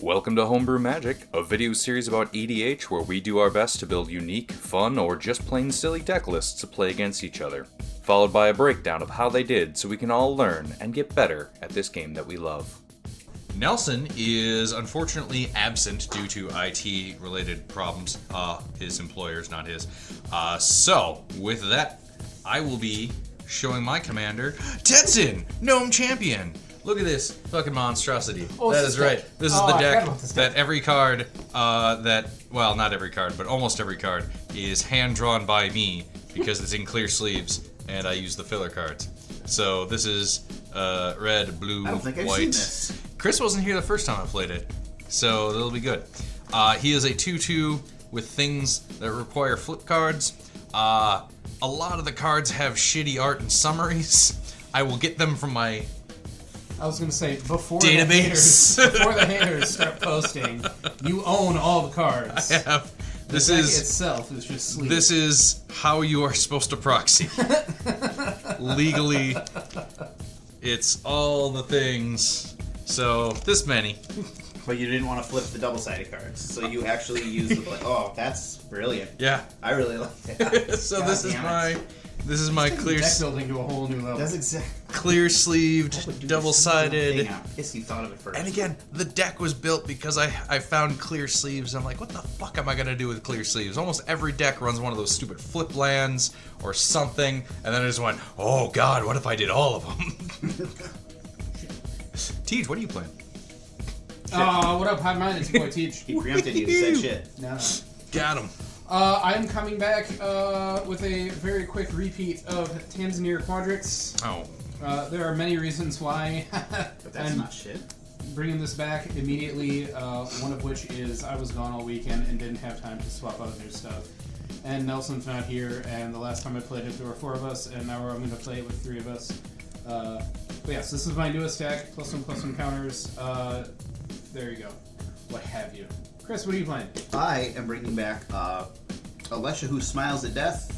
Welcome to Homebrew Magic, a video series about EDH where we do our best to build unique, fun, or just plain silly deck lists to play against each other, followed by a breakdown of how they did so we can all learn and get better at this game that we love. Nelson is unfortunately absent due to IT-related problems. His employer's not his. So, with that, I will be showing my commander, Tetzin, Gnome Champion. Look at this fucking monstrosity. Oh, that is right. This is the deck that every card, well, not every card, but almost every card, is hand-drawn by me because it's in clear sleeves, and I use the filler cards. So this is red, blue, I don't think I've white. seen this. Chris wasn't here the first time I played it, so it'll be good. He is a 2/2 with things that require flip cards. A lot of the cards have shitty art and summaries. I will get them from my I was gonna say before database. before the haters start posting, you own all the cards. I have. This the deck is itself is just sleep. This is how you are supposed to proxy. Legally, it's all the things. So this many. But you didn't want to flip the double-sided cards, so you actually used the. Oh, that's brilliant. Yeah. I really like that. So God this is my clear deck building to a whole new level. That's exactly. clear sleeved, double-sided. Yes, you thought of it first. And again, the deck was built because I found clear sleeves. I'm like, what the fuck am I gonna do with clear sleeves? Almost every deck runs one of those stupid flip lands or something, and then I just went, oh god, what if I did all of them? Teach, what are you playing? What up? Hi, mine. It's your boy Teach. He preempted you. He said shit. No. Got him. I am coming back with a very quick repeat of Tanazir Quadrix. Oh. There are many reasons why. But that's not shit. Bringing this back immediately, one of which is I was gone all weekend and didn't have time to swap out new stuff. And Nelson's not here, and the last time I played it there were 4 of us, and now I'm going to play it with 3 of us. But yes, this is my newest deck, +1/+1 counters. There you go. What have you. Chris, what are you playing? I am bringing back Alesha, who smiles at death,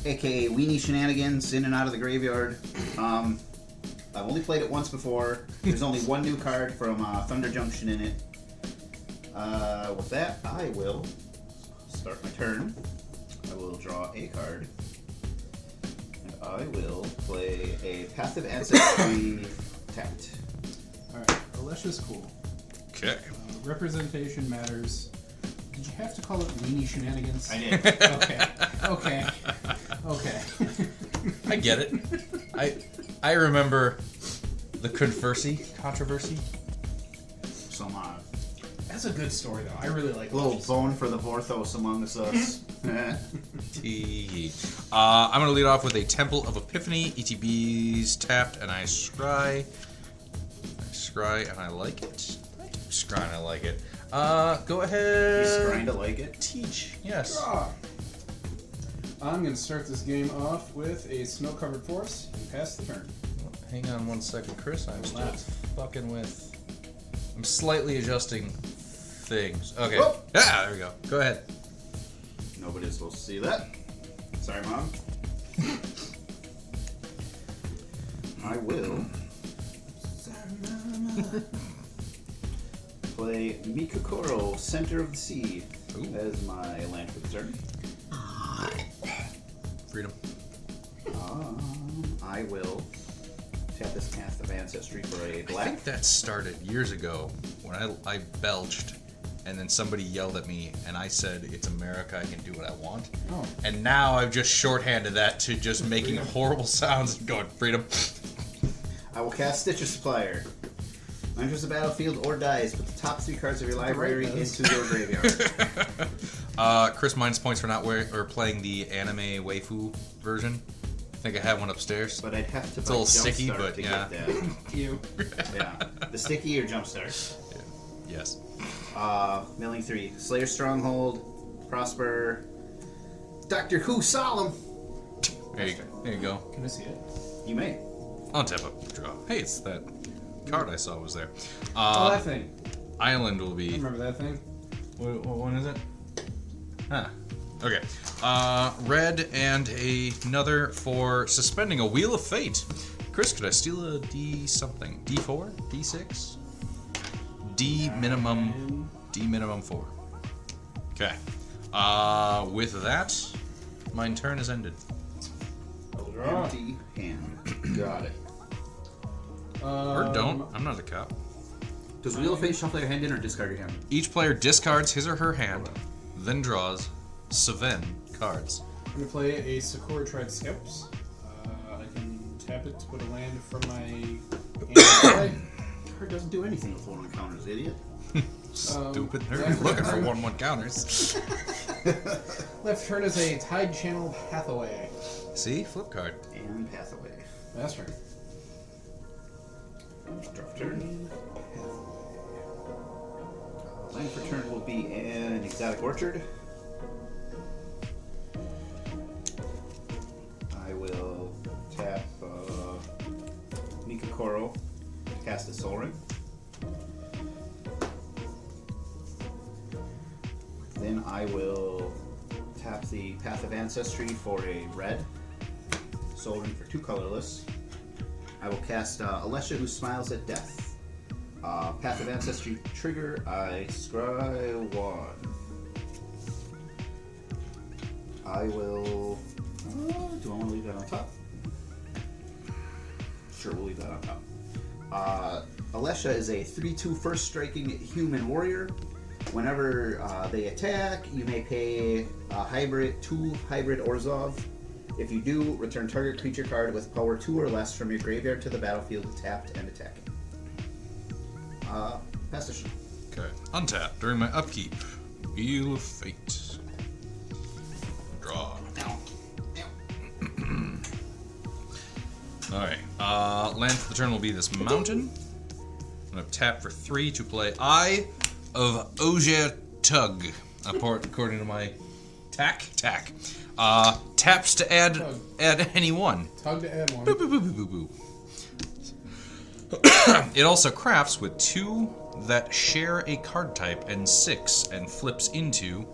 aka Weenie Shenanigans, in and out of the graveyard. I've only played it once before. There's only one new card from Thunder Junction in it. With that, I will start my turn. I will draw a card. And I will play a Passive Ancestry tapped. Alright, Alesha's cool. Okay. Representation matters. Did you have to call it Weenie Shenanigans? I did. Okay. I get it. I remember the controversy. Some That's a good story, though. I really like it. little bone for the Vorthos among us. I'm going to lead off with a Temple of Epiphany. ETB's tapped, and I scry. And I like it. I do scry and I like it. Go ahead. You scrying to like it? Teach. Yes. I'm going to start this game off with a snow-covered forest and pass the turn. Hang on one second, Chris. I'm still fucking with... I'm slightly adjusting things. Okay. Whoa. Yeah, there we go. Go ahead. Nobody's supposed to see that. Sorry, Mom. I will play Mikokoro, Center of the Sea, as my land for the turn. Freedom. I will tap this Path of Ancestry for a I black. think that started years ago when I belched and then somebody yelled at me and I said, it's America, I can do what I want. Oh. And now I've just shorthanded that to just making horrible sounds and going, freedom. I will cast Stitcher Supplier. Enters the battlefield or dies, put the top 3 cards of your library into your graveyard. Chris minus points for not playing the anime waifu version. I think I have one upstairs. But I'd have to It's a little sticky, Jumpstart but to yeah. get that. You. Yeah. The sticky or Jumpstart? Yeah. Yes. Milling 3. Slayer Stronghold, Prosper, Doctor Who Solemn. There you go. Can I see it? You may. Untap up, draw. Hey, it's that card I saw was there. That thing. Island will be... I remember that thing. What one is it? Huh. Okay. Red and another for suspending a Wheel of Fate. Chris, could I steal a D something? D4? D6? D minimum 4. Okay. With that, my turn is ended. Empty hand. Got it. Or don't. I'm not a cop. Does Wheel of Fate shuffle your hand in or discard your hand? Each player discards his or her hand, then draws 7 cards. I'm going to play a Sakura Tried Scouts. I can tap it to put a land from my hand. Card doesn't do anything with 1/1 counters, idiot. Stupid nerd looking for 1/1 counters. Left turn is a Tide Channel Hathaway. See? Flip card. And Pathaway. Last turn. Draft turn. Land for turn will be an Exotic Orchard. I will tap Mikakoro to cast a Soul Ring. Then I will tap the Path of Ancestry for a red. Soul Ring for 2 colorless. I will cast Alesha, who smiles at death. Path of Ancestry trigger, I scry 1. I will... do I want to leave that on top? Sure, we'll leave that on top. Alesha is a 3/2 first striking human warrior. Whenever they attack, you may pay 2 hybrid Orzhov. If you do, return target creature card with power 2 or less from your graveyard to the battlefield tapped and attacking. Passage. Okay. Untap during my upkeep. Wheel of Fate. Draw. Alright. Land for the turn will be this mountain. I'm going to tap for 3 to play Eye of Ogier Tug. According to my tack. Taps to add any one. Tug to add 1. Boo, boo, boo, boo, boo, boo. It also crafts with 2 that share a card type and 6 and flips into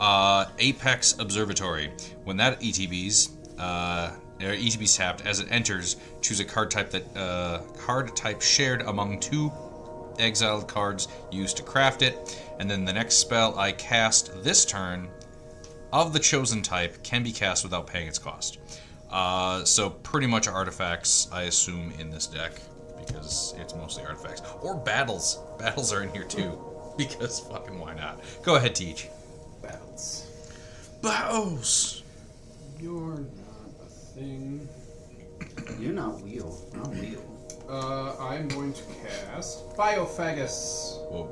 Apex Observatory. When that ETB's tapped, as it enters, choose a card type shared among 2 exiled cards used to craft it, and then the next spell I cast this turn of the chosen type can be cast without paying its cost. So pretty much artifacts, I assume, in this deck, because it's mostly artifacts. Or battles. Battles are in here too, because fucking why not? Go ahead, Teach. Battles. Battles! You're not a thing. You're not Wheel. I'm Wheel. I'm going to cast Biophagus. Whoa.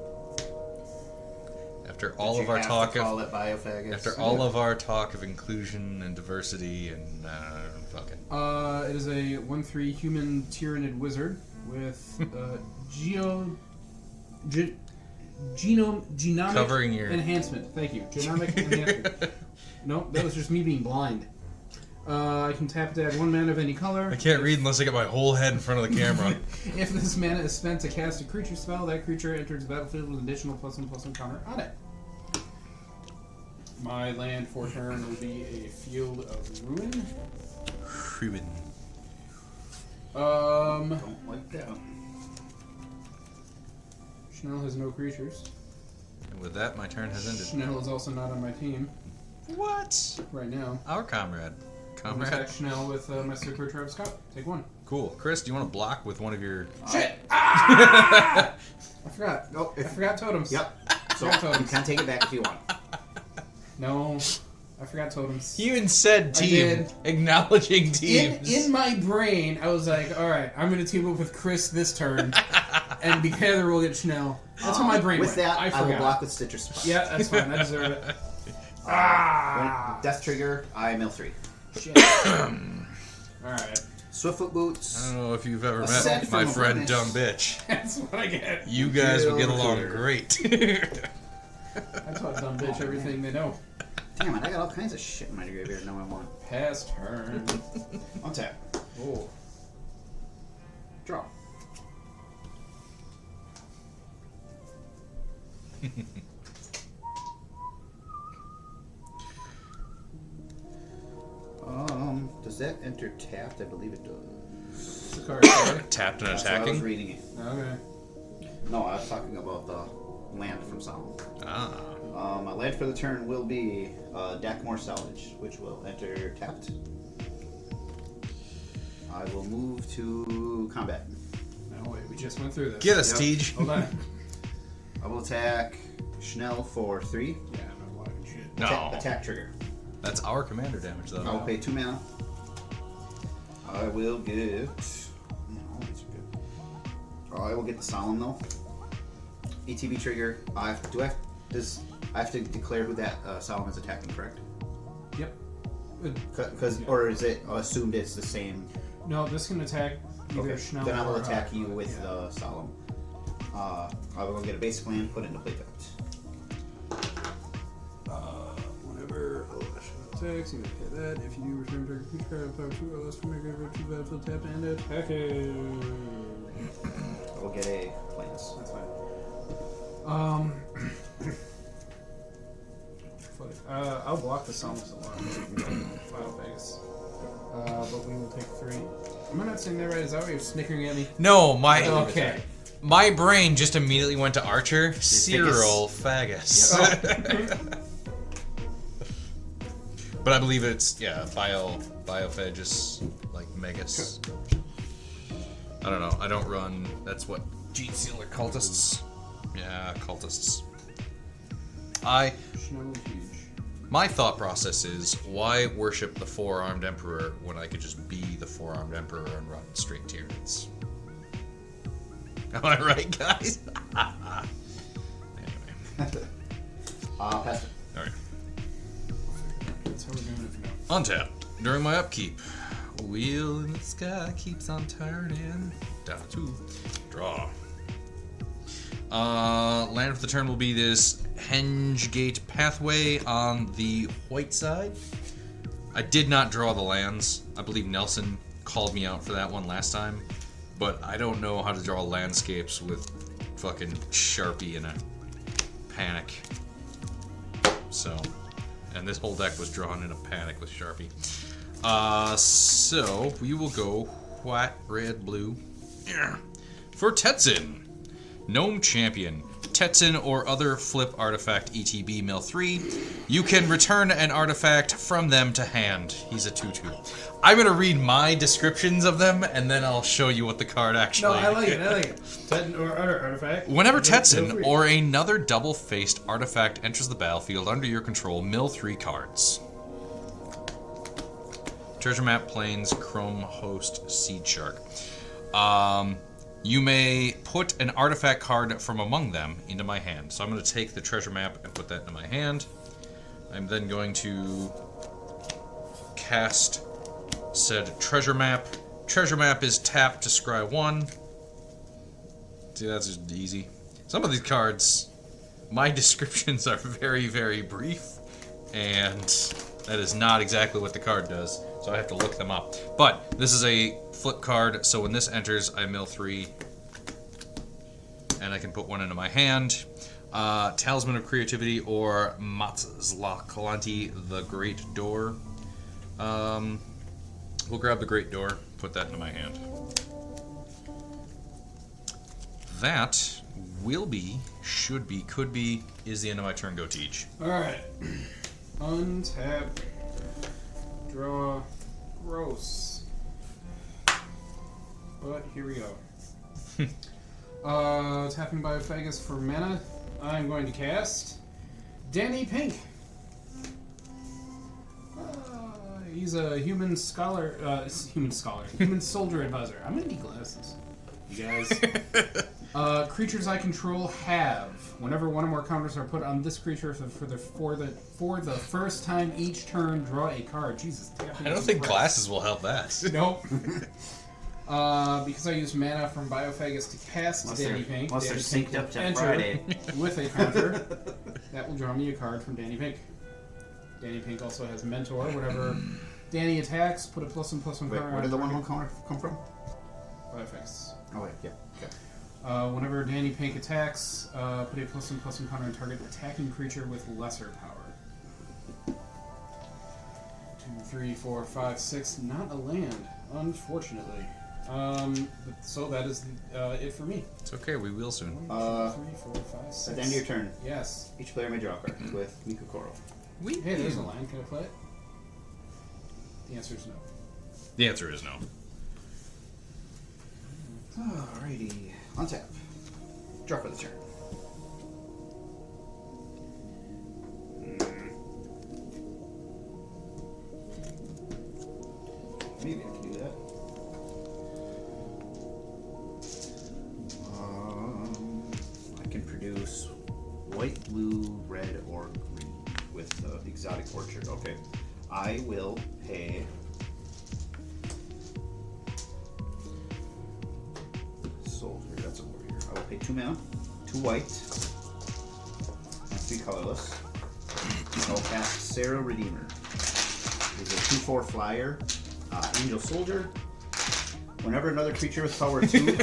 After all Did of you our have talk to call it Biophagus? After all of our talk of inclusion and diversity and fucking. It is a 1/3 human tyrannid wizard with genomic Covering your- enhancement. Thank you. Genomic enhancement. Nope, that was just me being blind. I can tap to add 1 mana of any color. I can't read unless I get my whole head in front of the camera. If this mana is spent to cast a creature spell, that creature enters the battlefield with an additional +1/+1 counter on it. My land for turn will be a Field of Ruin. Ruin. Don't like that. Schnell has no creatures. And with that, my turn has ended. Schnell is also not on my team What? right now. Our comrade. I'm gonna attack Schnell with my Super Tribe Scout. Take 1. Cool. Chris, do you want to block with one of your... Shit! Ah! I forgot. Oh, I forgot totems. Yep. So Yeah, you can take it back if you want. No, I forgot totems. You even said team. did. Acknowledging teams. In my brain, I was like, all right, I'm going to team up with Chris this turn, and together we'll get Schnell. That's how my brain With went. that, I I forgot. will block with Stitcher Spot. Yeah, that's fine. I deserve it. When Death Trigger, I mill 3. Shit. All right. Swiftfoot Boots. I don't know if you've ever Aside met my from a friend bonus. Dumb Bitch. That's what I get. You guys would get Real along clear. great. I taught dumb bitch everything they know. Damn it, I got all kinds of shit in my graveyard now I want. Pass turn. Untap. Oh. Draw. Does that enter tapped? I believe it does. It's a card. Sorry. Tapped and That's why I was attacking. reading it. Okay. No, I was talking about the land from Solemn. Ah. My land for the turn will be Dakmore Salvage, which will enter tapped. I will move to combat. No, wait, we just went through this. Get us, Yep. Tej. Hold on. I will attack Schnell for 3. Yeah, I'm not blocking shit. No. Attack trigger. That's our commander damage, though. I will pay 2 mana. I will get. Man, all these are good. I will get the Solemn though. ETB trigger. I have to declare who that Solemn is attacking, correct? Yep. Or is it assumed it's the same? No, this can attack either Okay. Schnell Then I will or, attack you with yeah. the Solemn. I will get a basic land, put it into play tapped. Whenever attacks, you can hit that. If you do return target creature card, power 2 or less from your graveyard to battlefield tapped and attacking. I will get a plans. That's fine. Fuck it. I'll block the Psalms a lot. Final Vegas. But we will take 3. Am I not saying that right? Is that why you're snickering at me? No, my Okay. my brain just immediately went to Archer. Cyril Fagus. But I believe it's Biofage is like Megas. I don't know. I don't run. That's what Gene Sealer cultists. Yeah, cultists. Schnell is huge. My thought process is, why worship the Four-Armed Emperor when I could just be the Four-Armed Emperor and run straight Tyranids? Am I right, guys? Anyway. Pass it. Alright. That's how we're doing it now. Untap. During my upkeep. Wheel in the sky keeps on turning. Down to 2. Draw. Land for the turn will be this Hengegate Pathway on the white side. I did not draw the lands. I believe Nelson called me out for that one last time. But I don't know how to draw landscapes with fucking Sharpie in a panic. So, and this whole deck was drawn in a panic with Sharpie. So we will go white, red, blue. Yeah. For Tetzin. Gnome Champion. Tetzin or other flip artifact ETB mill 3. You can return an artifact from them to hand. He's a 2/2. I'm going to read my descriptions of them, and then I'll show you what the card actually... No, I like it. Tetzin or other artifact. Whenever Tetzin or another double-faced artifact enters the battlefield under your control, mill 3 cards. Treasure Map, Plains, Chrome Host, Seed Shark. You may put an artifact card from among them into my hand. So I'm going to take the treasure map and put that into my hand. I'm then going to cast said treasure map. Treasure map is tapped to scry 1. See, that's just easy. Some of these cards, my descriptions are very, very brief, and that is not exactly what the card does, so I have to look them up. But this is a flip card, so when this enters, I mill 3, and I can put 1 into my hand. Talisman of Creativity or Matzlakalanti, the Great Door. We'll grab the Great Door, put that into my hand. That will be, should be, could be, is the end of my turn. Go Teach. Alright. Untap. Draw. Gross. But here we go. Tapping Biophagus for mana. I'm going to cast Danny Pink. He's a human scholar. Human soldier advisor. I'm gonna need glasses. You guys. Creatures I control have. Whenever one or more counters are put on this creature for the first time each turn, draw a card. Jesus. I don't think glasses will help that. Nope. Because I used mana from Biophagus to cast Danny Pink. Unless they're Danny Pink synced up to enter Friday. with a counter. That will draw me a card from Danny Pink. Danny Pink also has Mentor. Whenever Danny attacks, put a +1/+1 Wait, card. where did the 1/1 counter come from? Biophagus. Oh wait, yeah. Okay. Whenever Danny Pink attacks, put a +1/+1 counter on target attacking creature with lesser power. 2, 3, 4, 5, 6. Not a land, unfortunately. So that is it for me. It's okay, we will soon. 1, 2, 3, 4, 5, 6. At the end of your turn, Yes. each player may draw a card with Mikokoro. Hey, there's a line. Can I play it? The answer is no. The answer is no. Alrighty. Untap. Draw for the turn. Maybe I can do that. I can produce white, blue, red, or green with exotic orchard. Okay. I will pay soldier. That's a warrior. I will pay 2 mana, 2 white, and 3 colorless. I'll cast Sarah Redeemer. It's a 2/4 flyer. Angel Soldier. Whenever another creature with power 2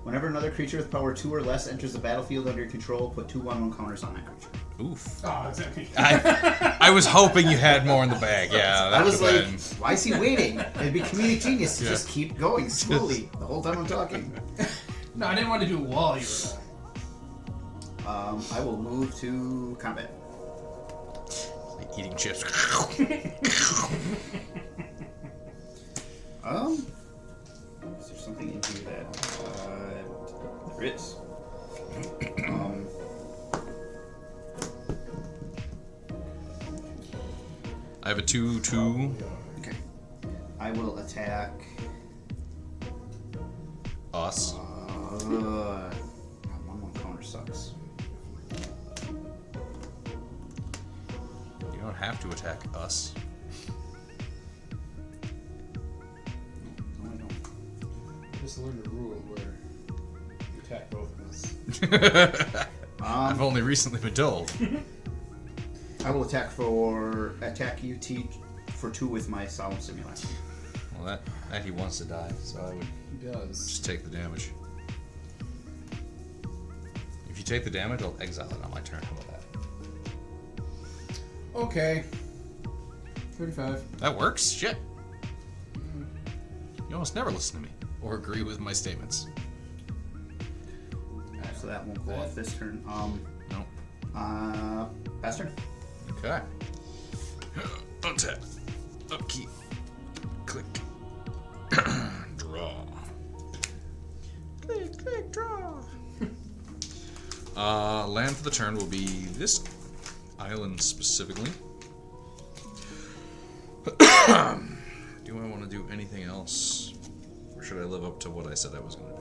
Whenever another creature with power 2 or less enters the battlefield under your control, put 2/1/1 counters on that creature. Oof. Oh, exactly. I was hoping you had more in the bag. Yeah, that I was would've like, been... why is he waiting? It'd be comedic genius to Yeah. just keep going slowly the whole time I'm talking. No, I didn't want to do it while you were I will move to combat. eating chips. Is there something in here that there is? I have a 2/2. Okay. I will attack. Us. 1/1 counter sucks. You don't have to attack us. No, I don't. just learned a rule where you attack both of us. I've only recently been told. I will attack you, T, for 2 with my Solemn Simulation. Well, that he wants to die, so I would He does. just take the damage. If you take the damage, I'll exile it on my turn. How about that? Okay. 35. That works? Shit. You almost never listen to me or agree with my statements. So that won't go off this turn. Nope. Pass turn. Okay. Untap. Upkeep. Click. Draw. Click, click, draw. Land for the turn will be this island specifically. Do I want to do anything else? Or should I live up to what I said I was going to do?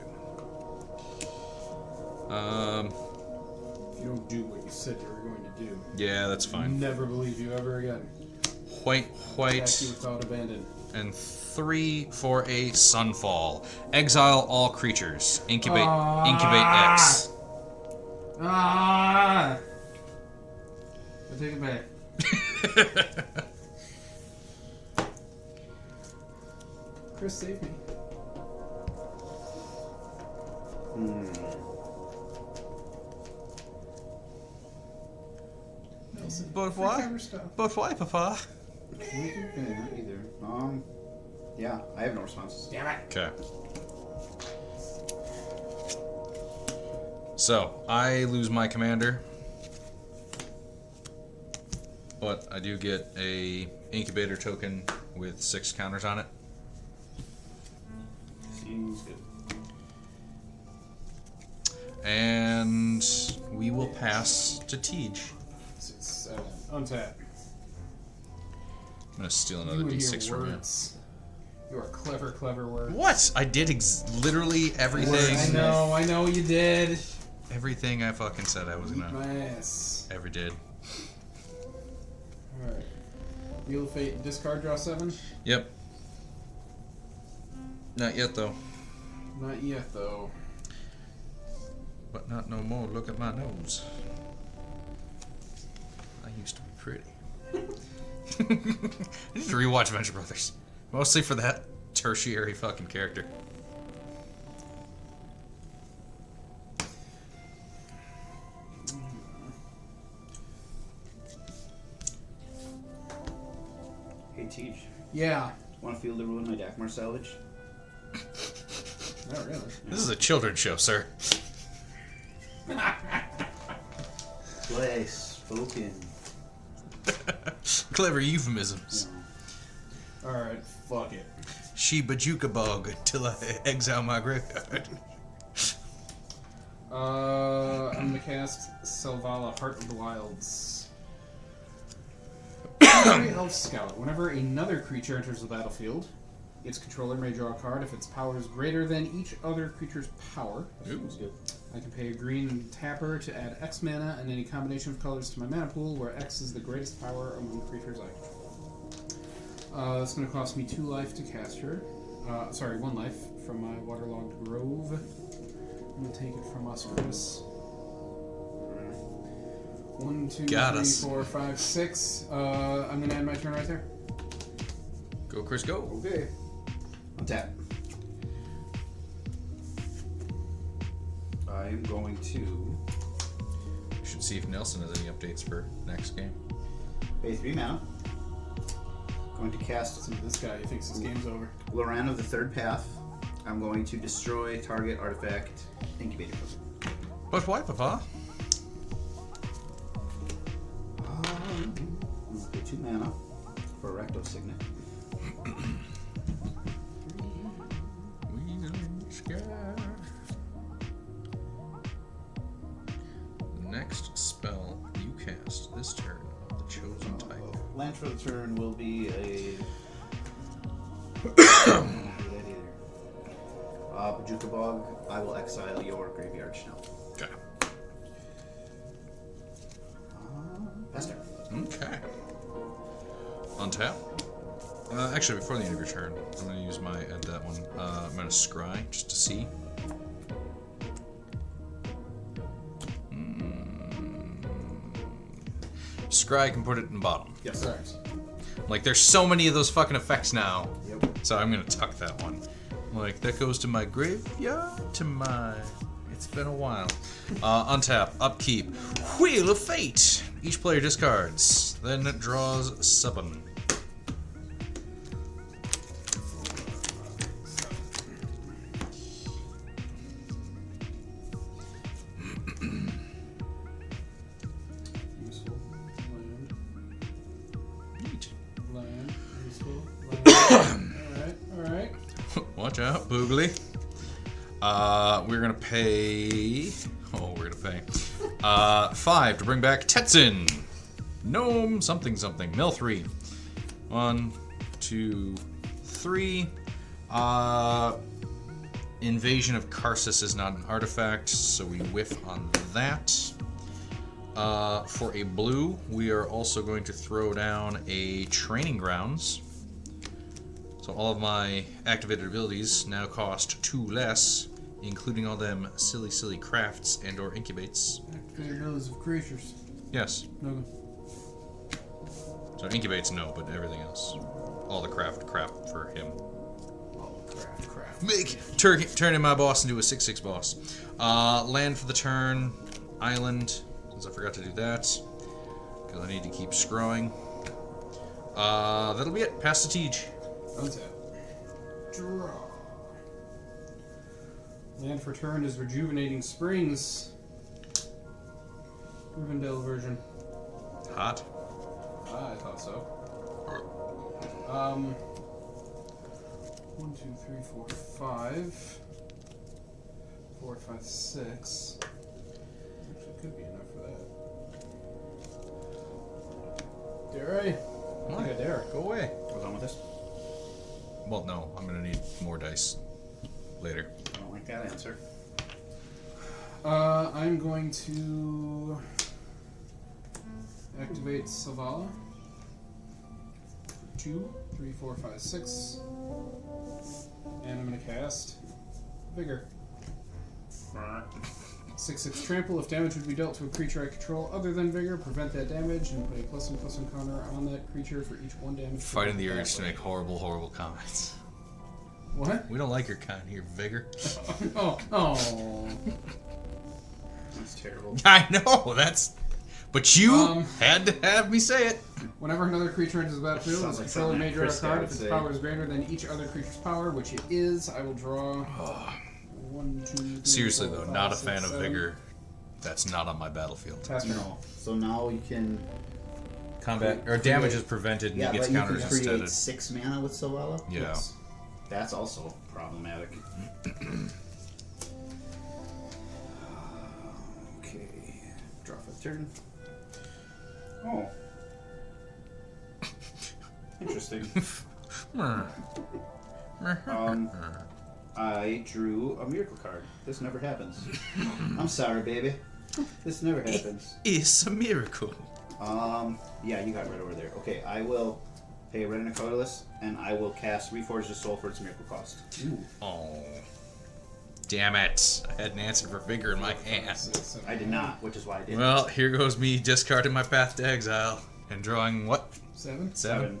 If you don't do what you said you were going to do, Yeah, that's fine. never believe you ever again. White, Attack you without abandon. and 3 for a Sunfall. Exile all creatures. Incubate X. Ah! I take it back. Chris, save me. Nelson, But free why? counter stuff. But why, Papa? Not either. Yeah, I have no responses. Damn it. Okay. So, I lose my commander. But I do get a incubator token with 6 counters on it. Seems good. And we will pass to Tej. 6, 7. Untap. I'm gonna steal another You and D6 your from you. words. You are clever, clever words. What? I did literally everything. I know you did. Everything I fucking said I was Eat gonna. my ass. Ever did. Alright. Wheel of Fate, discard, draw 7? Yep. Not yet though. Not yet, though. But not no more. Look at my nose. I used to be pretty. I need to rewatch Venture Brothers. Mostly for that tertiary fucking character. Hey, Teach. Yeah. Want to feel the ruin my Dakmar salvage? Not really. This is a children's show, sir. Play spoken. Clever euphemisms. Alright, fuck it. She bajuka bog till I exile my graveyard. I'm gonna cast Selvala, Heart of the Wilds. Elf Scout. Whenever another creature enters the battlefield, its controller may draw a card if its power is greater than each other creature's power. That's good. I can pay a green tapper to add X mana and any combination of colors to my mana pool, where X is the greatest power among creatures I control. That's going to cost me 2 life to cast her. 1 life from my Waterlogged Grove. I'm going to take it from us, Chris. 1, 2, Got 3, us. 4, 5, 6. I'm going to end my turn right there. Go, Chris, go. Okay. Untap. I am going to Should see if Nelson has any updates for next game. pay 3 mana. Going to cast Listen to this guy. He thinks this game's over. Loran of the Third Path. I'm going to destroy target artifact incubator. But why, Papa? I'm going to pay 2 mana for Recto Signet. The next spell you cast this turn of the chosen type. Land for the turn will be a. Bajuka Bog. I will exile your Graveyard Snow. Okay. Pester. Okay. Untap. Actually, before the end of your turn, I'm going to use my that one. I'm going to scry just to see. Scry can put it in the bottom. Yes. Correct. Like, there's so many of those fucking effects now. Yep. So I'm going to tuck that one. Like, that goes to my graveyard, to my... It's been a while. Untap, upkeep. Wheel of Fate! Each player discards. Then it draws 7. Useful. Land. Neat. Land. Useful. Land. Alright. Watch out, Boogly. We're gonna pay... Oh, we're gonna pay... 5 to bring back Tetzin! Gnome something something. Mill 3. 1, 2, 3. Invasion of Karsus is not an artifact, so we whiff on that. For a blue, we are also going to throw down a Training Grounds. So all of my activated abilities now cost 2 less, including all them silly crafts and or incubates. Activated abilities of creatures. Yes. No. So incubates no, but everything else. All the craft crap for him. Oh, crap. Turning my boss into a 6/6 boss. Land for the turn. Island, since I forgot to do that. Because I need to keep scrolling. That'll be it. Pass the Tej. Untap. Draw. Land for turn is Rejuvenating Springs. Rivendell version. Hot. I thought so. 1, 2, 3, 4, 5. 4, 5, 6. Actually, could be enough for that. Dare I? I think I dare. Go away. What's on with this? Well, no. I'm going to need more dice later. I don't like that answer. I'm going to activate Selvala. 2, 3, 4, 5, 6. And I'm going to cast Vigor. 6/6 trample. If damage would be dealt to a creature I control other than Vigor, prevent that damage and put a +1/+1 counter on that creature for each 1 damage. Fighting the urge to make horrible comments. What? We don't like your kind here, Vigor. Oh. That's terrible. I know, that's... But you Um, had to have me say it. Whenever another creature enters the battlefield, Sounds its like controller something may draw a Chris card. would If its say. power is greater than each other creature's power, which it is, I will draw 1, 2, 3, Seriously 4, though, 5, not a 6, fan of 7. vigor. That's not on my battlefield. Pass turn. No. So now you can. Combat or damage is prevented and Yeah, he gets but you can counters create instead. 6 mana with Sylvala. Yeah. Yes. That's also problematic. Okay. Draw for the turn. Oh. Interesting. I drew a miracle card. This never happens. I'm sorry, baby. This never happens. It's a miracle. Yeah, you got red over there. Okay, I will pay red and a colorless, and I will cast Reforge the Soul for its miracle cost. Ooh. Oh. Damn it. I had an answer for vigor in my hand. 6, 7, I did not, which is why I did. Well, here goes me discarding my path to exile and drawing what? 7. 7.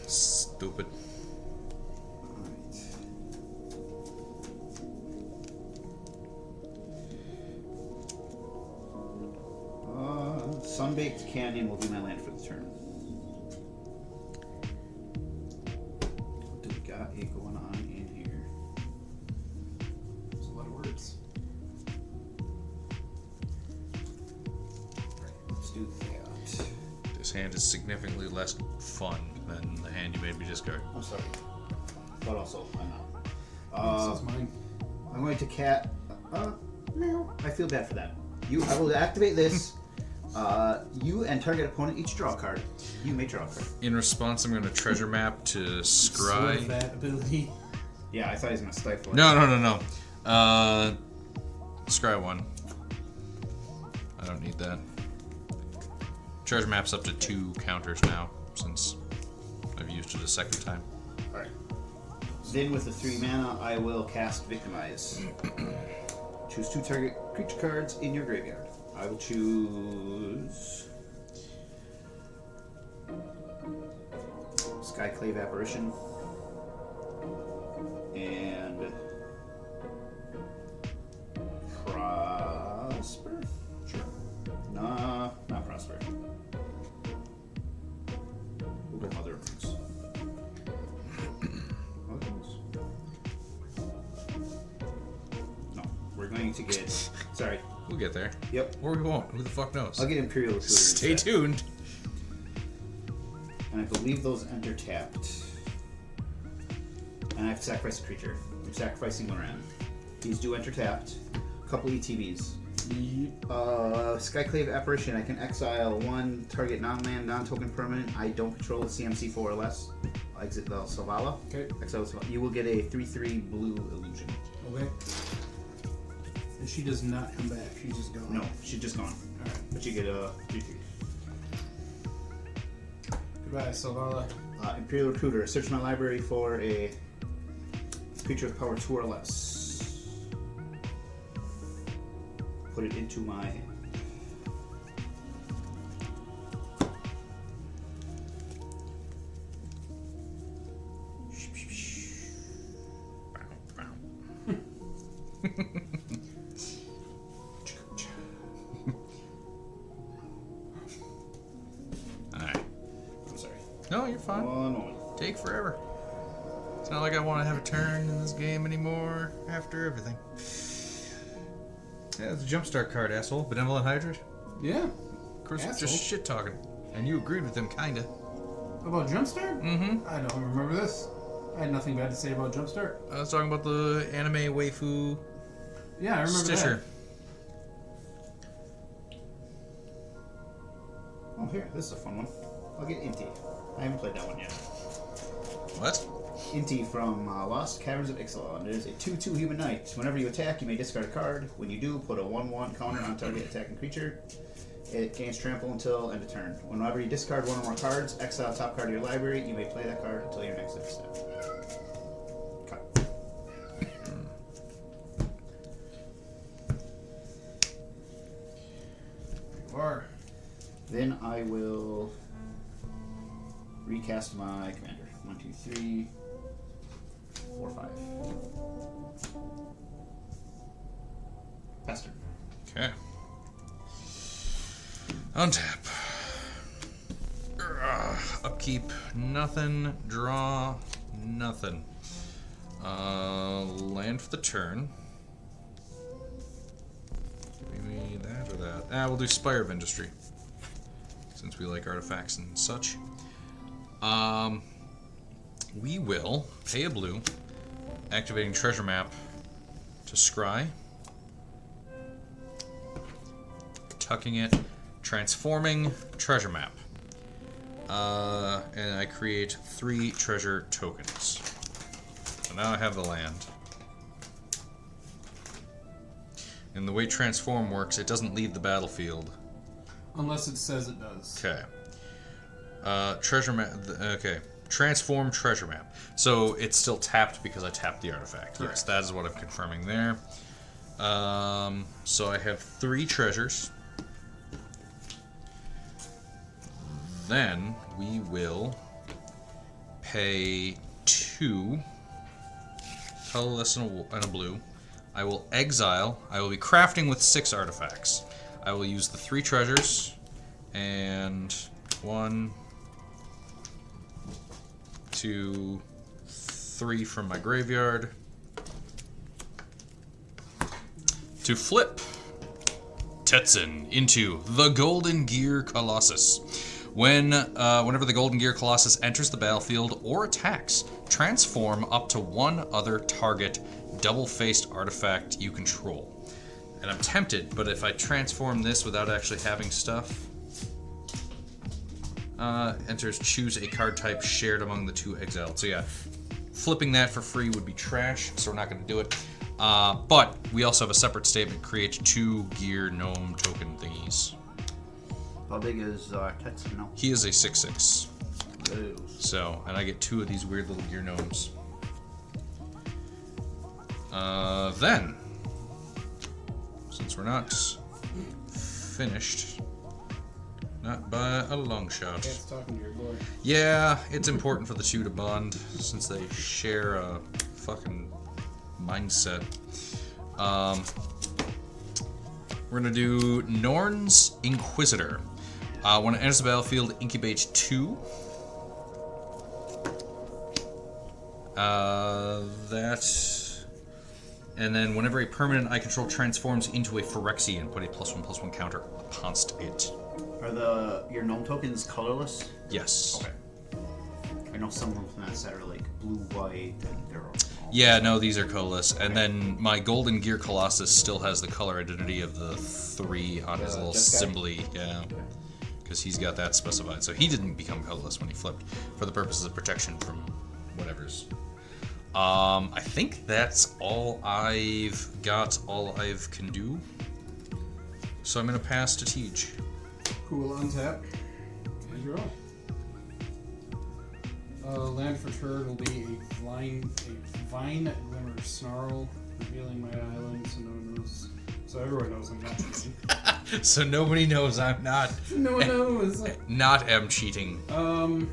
Stupid. Sunbaked Canyon will be my land for the turn. What do we got going on in here? There's a lot of words. Let's do that. This hand is significantly less fun than the hand you made me discard. I'm sorry. But also, I'm not. This is mine. I'm going to no. I feel bad for that. I will activate this. You and target opponent each draw a card. You may draw a card. In response, I'm going to treasure map to Sword scry. that ability. Yeah, I thought he was going to stifle it. No. Scry 1. I don't need that. Treasure map's up to 2 counters now, since I've used it a second time. Alright. Then with the 3 mana, I will cast Victimize. Choose 2 target creature cards in your graveyard. I will choose Skyclave Apparition and Prosper? Sure. Nah, not Prosper. We'll go Mother of Roots. Mother of Roots? No, we're going to get. Sorry. We'll get there. Yep. Or we won't. Who the fuck knows? I'll get Imperial Recruiter. Stay instead. tuned. And I believe those enter tapped. And I have to sacrifice a creature. I'm sacrificing Loran. These do enter tapped. A couple ETBs. Skyclave Apparition. I can exile 1 target non-land, non-token permanent. I don't control the CMC 4 or less. I'll exit the Sylvala. Okay. Exile Sylvala. You will get a 3/3 blue illusion. Okay. And she does not come back. She's just gone. No, she's just gone. Alright. But you get a 3/3. Goodbye, Sylvala. Imperial Recruiter. Search my library for a creature with power 2 or less. Put it into my hand. Alright. I'm sorry. No, you're fine. One moment. Take forever. It's not like I want to have a turn in this game anymore after everything. Yeah, it's a jumpstart card, asshole. Benevolent Hydra. Yeah. Of course, Asshole. just shit talking. And you agreed with him, kinda. About Jumpstart? Mm-hmm. I don't remember this. I had nothing bad to say about Jumpstart. I was talking about the anime waifu Yeah, I remember Stitcher. Oh, here. This is a fun one. I'll get Inti. I haven't played that one yet. What? Inti from Lost Caverns of Ixalan. It is a 2/2 human knight. Whenever you attack, you may discard a card. When you do, put a 1/1 counter on target attacking creature. It gains trample until end of turn. Whenever you discard 1 or more cards, exile top card of your library. You may play that card until your next step. Cut. You are. Then I will recast my commander. 1, 2, 3, 4, 5. Pester. Okay. Untap. Upkeep, nothing. Draw, nothing. Land for the turn. Maybe that or that. We'll do Spire of Industry, since we like artifacts and such. We will pay a blue, activating Treasure Map to scry, tucking it, transforming Treasure Map. And I create 3 treasure tokens. So now I have the land. And the way transform works, it doesn't leave the battlefield. Unless it says it does. Okay. Treasure map. Okay. Transform treasure map. So it's still tapped because I tapped the artifact. Correct. Yes, that is what I'm confirming there. So I have 3 treasures. Then we will pay 2 colorless and a blue. I will exile. I will be crafting with 6 artifacts. I will use the 3 treasures and 1, 2, 3 from my graveyard to flip Tetzin into the Golden Gear Colossus. Whenever the Golden Gear Colossus enters the battlefield or attacks, transform up to 1 other target double-faced artifact you control. And I'm tempted, but if I transform this without actually having stuff, enters choose a card type shared among the 2 exiled. So yeah, flipping that for free would be trash, so we're not going to do it. But we also have a separate statement, create 2 gear gnome token thingies. How big is Tetzin now? He is a 6/6. Oh. So, and I get 2 of these weird little gear gnomes. Then, since we're not finished, not by a long shot. Cat's talking to your boy. Yeah, it's important for the 2 to bond since they share a fucking mindset. We're gonna do Norn's Inquisitor. When it enters the battlefield, incubate 2. And then whenever a permanent I control transforms into a Phyrexian, put a +1/+1 counter against it. Are your gnome tokens colorless? Yes. Okay. I know some of them that are like blue, white, and they're all. Yeah, no, these are colorless. And then my Golden Gear Colossus still has the color identity of the 3 on his little this guy? symbol. Yeah. Because he's got that specified. So he didn't become colorless when he flipped for the purposes of protection from whatever's. I think that's all I've got, all I can do. So I'm going to pass to Tej. Cool, untap. And you're on. Land for turn will be a vine glimmer snarl, revealing my island so no one knows. So everyone knows I'm not cheating. So nobody knows I'm not. No one knows. Not am cheating. 1,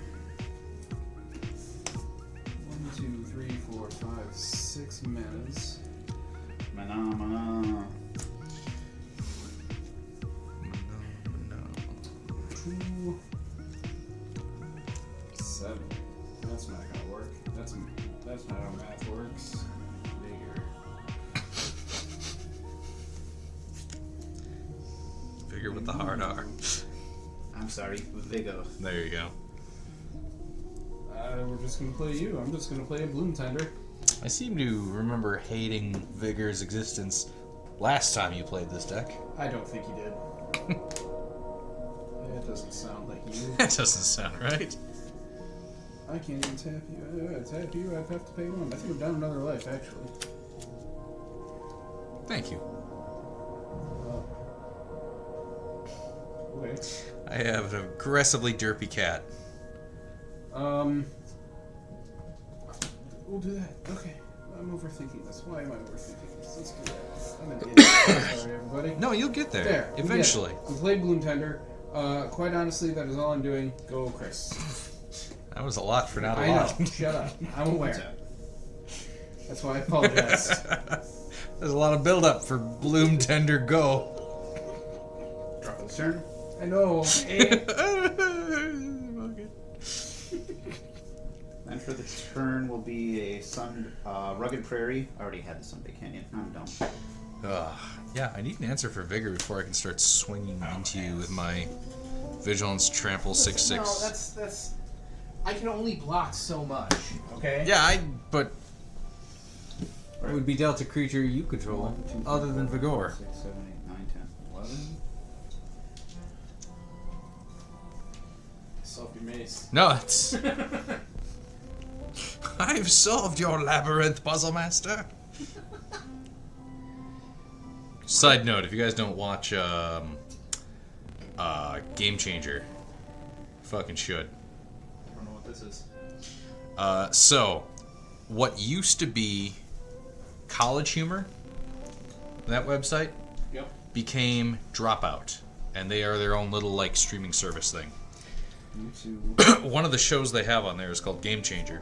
2, 3, 4, 5, 6 manas. Mana. 2, 7. That's not gonna work. That's not how math works. Bigger. Figure with the hard R. I'm sorry, Vigo. There you go. We're just gonna play you. I'm just gonna play a Bloom Tender. I seem to remember hating Vigor's existence last time you played this deck. I don't think you did. That doesn't sound like you. That doesn't sound right. I can't even tap you. Tap you, I'd have to pay 1. I think we're down another life, actually. Thank you. Okay. I have an aggressively derpy cat. We'll do that. Okay. I'm overthinking this. Why am I overthinking this? Let's do that. I'm an idiot. Sorry, everybody. No, you'll get there. There. we Eventually. get it. We played Bloom Tender. Quite honestly, that is all I'm doing. Go, Chris. That was a lot for not a I know. lot. Shut up. I'm aware. That's why I apologize. There's a lot of build-up for Bloom Tender Go. Draw for the turn. I know. Then for the turn will be a Rugged Prairie. I already had the Sunbaked Canyon. I'm dumb. Yeah, I need an answer for Vigor before I can start swinging into you with my Vigilance Trample 6/6. No, that's. I can only block so much. Okay. Yeah, but It would be dealt a creature you control, other than Vigor. 6, 7, 8, 9, 10, 11. Solve your mace. no, it's. I've solved your labyrinth, Puzzle Master. Side note: if you guys don't watch Game Changer, fucking should. I don't know what this is. So, what used to be College Humor, that website, Yep. became Dropout, and they are their own little like streaming service thing. YouTube. One of the shows they have on there is called Game Changer,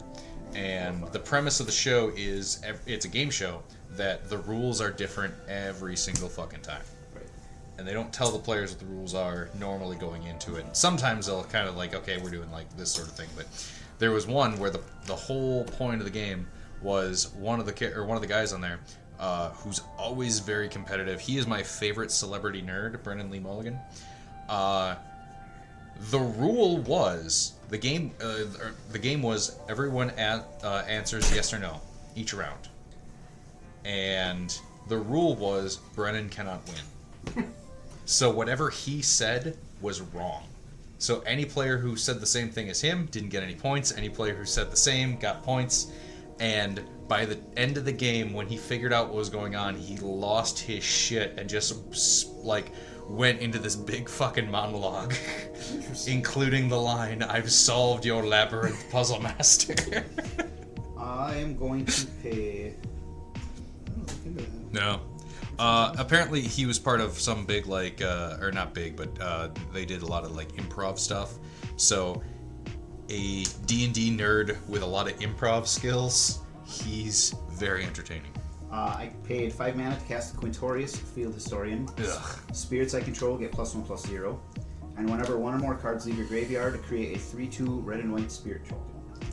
and the premise of the show is it's a game show that the rules are different every single fucking time. And they don't tell the players what the rules are normally going into it. Sometimes they'll kind of like, okay, we're doing like this sort of thing. But there was one where the whole point of the game was one of the guys on there who's always very competitive. He is my favorite celebrity nerd, Brennan Lee Mulligan. The rule was the game was everyone answers yes or no each round, and the rule was Brennan cannot win. So whatever he said was wrong. So any player who said the same thing as him didn't get any points. Any player who said the same got points. And by the end of the game, when he figured out what was going on, he lost his shit and just like went into this big fucking monologue, including the line, "I've solved your labyrinth, Puzzle Master." I am going to pay. No. Apparently he was part of some big like or not big, but they did a lot of like improv stuff. So a D&D nerd with a lot of improv skills, he's very entertaining. I paid 5 mana to cast the Quintorius Field Historian. Ugh. Spirits I control get +1/+0. And whenever one or more cards leave your graveyard, create a 3/2 red and white spirit token.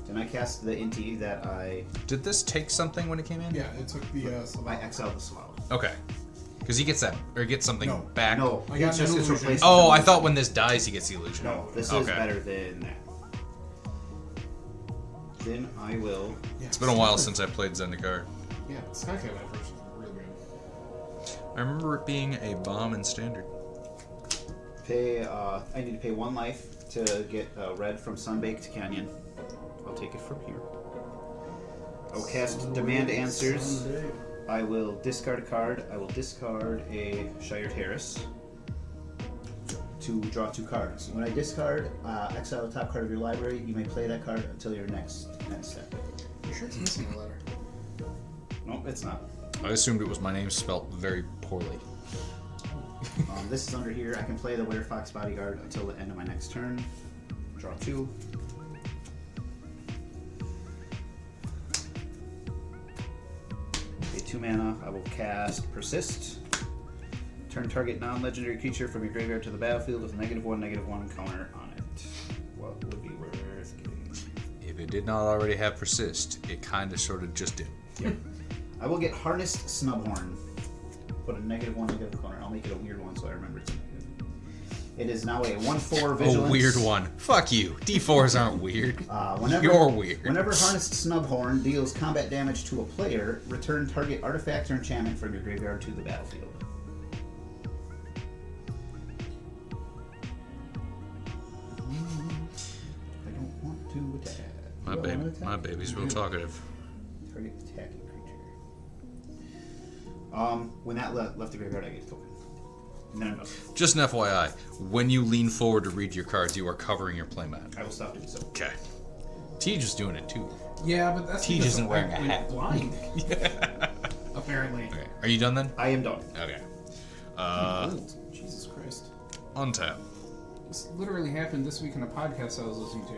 Then I cast the Inti that I Did this take something when it came in? Yeah, it took the. I exiled the Swallow. Okay. Because he gets that, or he gets something No. back. No, I got it's just an it's illusion. replaced. Oh, with I thought when this dies he gets the illusion. No, this is Okay. better than that. Then I will. Yeah, It's been a while since I played Zendikar. Yeah, Sky Cat version is really good. I remember it being a bomb in Standard. Pay. I need to pay 1 life to get red from Sunbaked Canyon. I'll take it from here. I will cast Demand Answers. I will discard a card. I will discard a Shire Terrace to draw 2 cards. When I discard, exile the top card of your library. You may play that card until your next step. You sure it's missing a letter? Nope, it's not. I assumed it was my name spelt very poorly. This is under here. I can play the Winter Fox Bodyguard until the end of my next turn. Draw 2. Pay 2 mana. I will cast Persist. Turn target non-legendary creature from your graveyard to the battlefield with -1/-1 counter on it. What would be worth getting? If it did not already have Persist, it kind of sort of just did. Yep. I will get Harnessed Snubhorn. Put a -1/-1 counter. I'll make it a weird one so I remember it's negative. It is now a 1/4 vigilance. A weird one. Fuck you. D4s aren't weird. Whenever, You're weird. Whenever Harnessed Snubhorn deals combat damage to a player, return target artifact or enchantment from your graveyard to the battlefield. I don't want to attack. My Do I baby, wanna attack? my baby's real talkative. Target attacking creature. When that left the graveyard, I get a token. And then I'm done. Just an FYI, when you lean forward to read your cards, you are covering your playmat. I will stop doing so. Okay. Tej is doing it too. Yeah, but that's Tej because isn't wearing a I'm hat. blind. Apparently. Okay. Are you done then? I am done. Okay. Jesus Christ. Untap. This literally happened this week in a podcast I was listening to.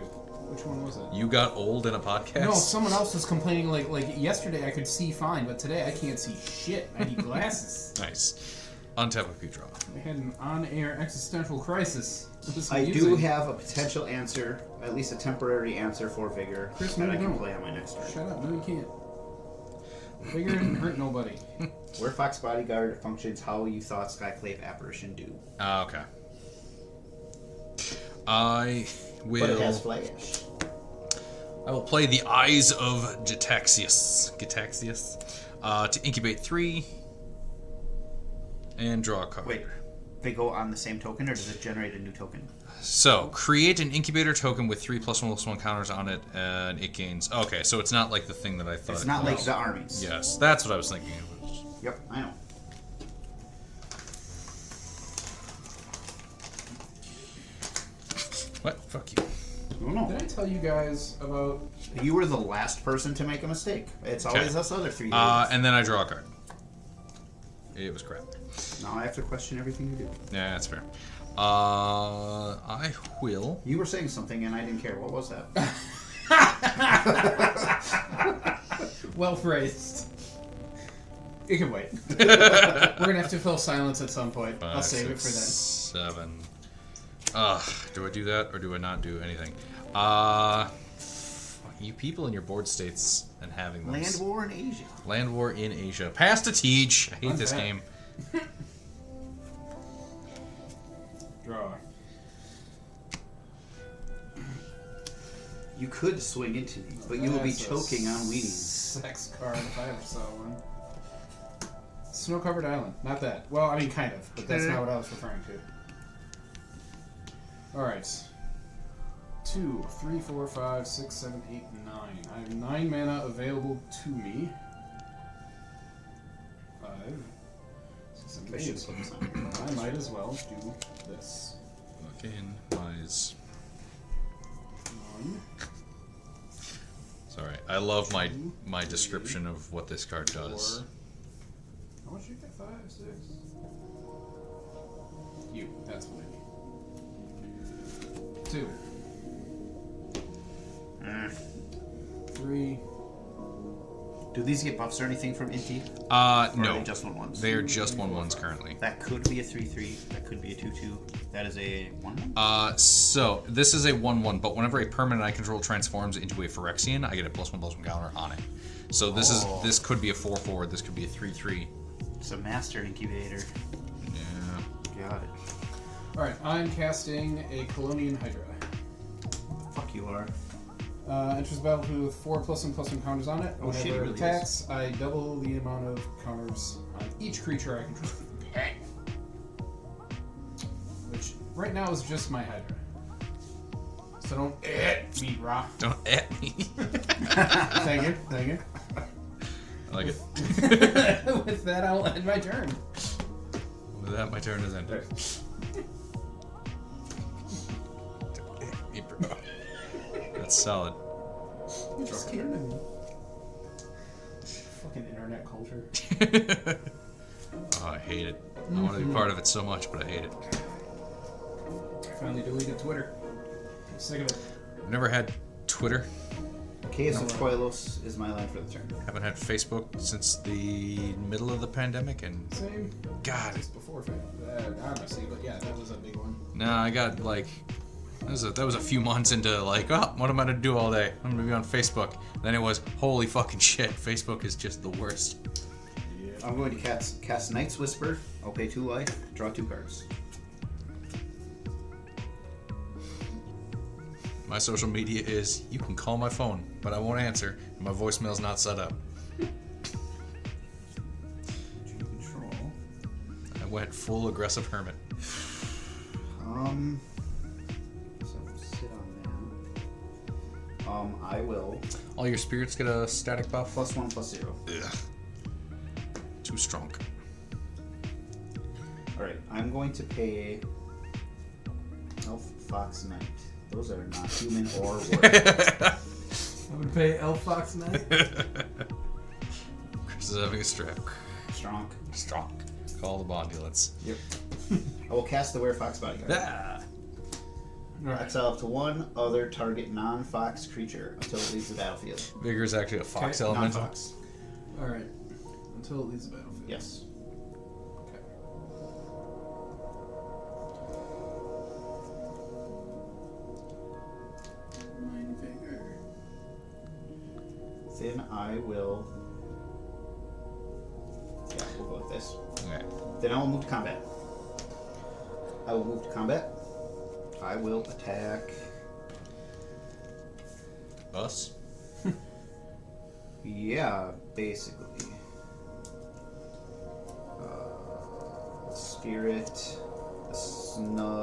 Which one was it? You got old in a podcast? No, someone else was complaining. Like yesterday, I could see fine, but today I can't see shit. I need glasses. Nice. Untap a few draw. I had an on-air existential crisis. I do have a potential answer, at least a temporary answer for Vigor Chris, that no, I you can don't. play on my next turn. Shut up. No, you can't. Vigor didn't hurt nobody. Where Fox Bodyguard functions, how you thought Skyclave Apparition do. Okay. I will. But it has Flash. I will play the Eyes of Gitaxius to incubate 3 and draw a card. Wait, they go on the same token, or does it generate a new token? So, create an incubator token with 3+1/+1 counters on it, and it gains. Okay, so it's not like the thing that I thought. It's it not like was. the armies. Yes, that's what I was thinking. Yep, I know. What? Fuck you. I don't know. Did I tell you guys about? You were the last person to make a mistake. It's always us other 3 days. And then I draw a card. It was crap. Now I have to question everything you do. Yeah, that's fair. I will. You were saying something and I didn't care. What was that? Well phrased. It can wait. We're gonna have to fill silence at some point. I'll 5, save it 6, for then. 7. Do I do that or do I not do anything? You people in your board states and having them. Land War in Asia. Land War in Asia. Pass to Teach. I hate this Unfair. game. Draw. You could swing into me, but you will be That's a choking on weenies. Sex card if I ever saw one. Snow-covered island. Not that. Well, I mean, kind of, but that's not what I was referring to. Alright. 2, 3, 4, 5, 6, 7, 8, 9. I have 9 mana available to me. 5, 6, 7, I should 8. put this on. I might as well do this. Fucking wise. 1. Sorry. I love my description of what this card does. 4. How much did you get? 5, 6? You. That's what I need. 2. 3. Do these get buffs or anything from Inti? Or are No. they just 1/1s? They are just 1/1s currently. That could be a 3/3. That could be a 2/2. That is a 1/1. So this is a 1/1, but whenever a permanent I control transforms into a Phyrexian, I get a +1/+1 counter on it. So this could be a 4/4. This could be a 3/3. It's a master incubator. Yeah. Got it. Alright, I'm casting a Colonian Hydra. Fuck you are. Enters the battlefield with 4+1/+1 counters on it. Oh, shit, Whenever it it really attacks, I double the amount of counters on each creature I control. Which, right now, is just my Hydra. So don't me, Ra. Don't at me. Thank you, thank you. I like it. With that, I'll end my turn. With that, my turn is ended. That's solid. You're just kidding. Fucking internet culture. Oh, I hate it. I want to be part of it so much, but I hate it. I finally deleted Twitter. I'm sick of it. I've never had Twitter. Caves of Troilos is my line for the turn. Haven't had Facebook since the middle of the pandemic, and Same. God, Just before honestly, but yeah, that was a big one. no, I got like that was a few months into like, oh, what am I gonna do all day? I'm gonna be on Facebook. Then it was, holy fucking shit, Facebook is just the worst. I'm going to cast Night's Whisper. I'll pay 2 life. Draw 2 cards. My social media is, you can call my phone, but I won't answer, and my voicemail's not set up. Control. I went full aggressive hermit. So sit on that. I will. All your spirits get a static buff? +1/+0. Ugh. Too strong. Alright, I'm going to pay Elf, Fox, Knight. Those are not human or work. I would pay Elf Fox Knight. Chris is having a stroke. Strong. Strong. Call the ambulance. Yep. I will cast the Were Fox Bodyguard. Ah. I'm Right. Exile up to one other target non-fox creature until it leaves the battlefield. Vigor is actually a fox elemental. Non-fox. Alright. Until it leaves the battlefield. Yes. Okay. Mind vigor. Then I will... Yeah, we'll go with this. Okay. Then I will move to combat. I will move to combat. I will attack... Us? Yeah, basically. Spirit, Snubhorn,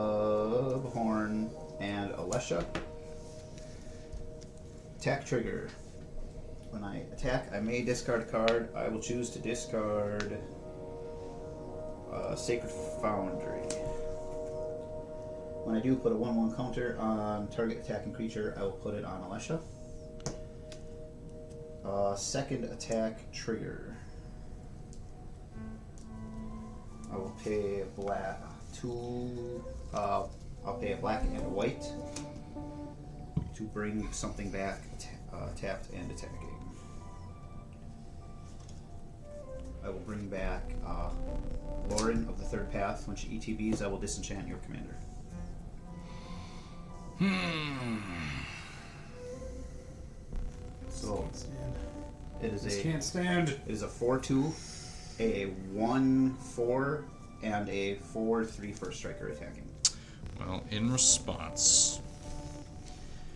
and Alesha. Attack trigger. When I attack, I may discard a card. I will choose to discard Sacred Foundry. When I do put a 1/1 counter on target attacking creature, I will put it on Alesha. Second attack trigger. I will pay a black I'll pay a black and a white to bring something back tapped and attacking. I will bring back Lauren of the Third Path. When she ETBs, I will disenchant your commander. So it is This a can't stand. It is a 4/2, a 1/4, and a 4/3 first striker attacking. Well, in response,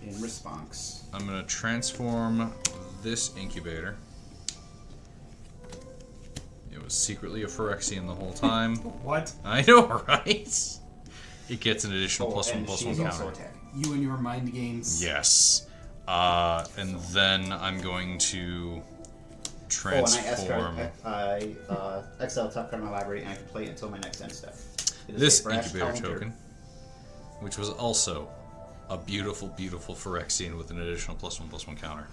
In response, I'm going to transform this incubator. It was secretly a Phyrexian the whole time. What? I know, right? It gets an additional +1/+1 and she's also counter. attacking. You and your mind games. Yes. And then I'm going to transform I exile top card of my library and I can play it until my next end step. It is this a brash incubator counter. token, which was also a beautiful, beautiful Phyrexian with an additional +1/+1 counter.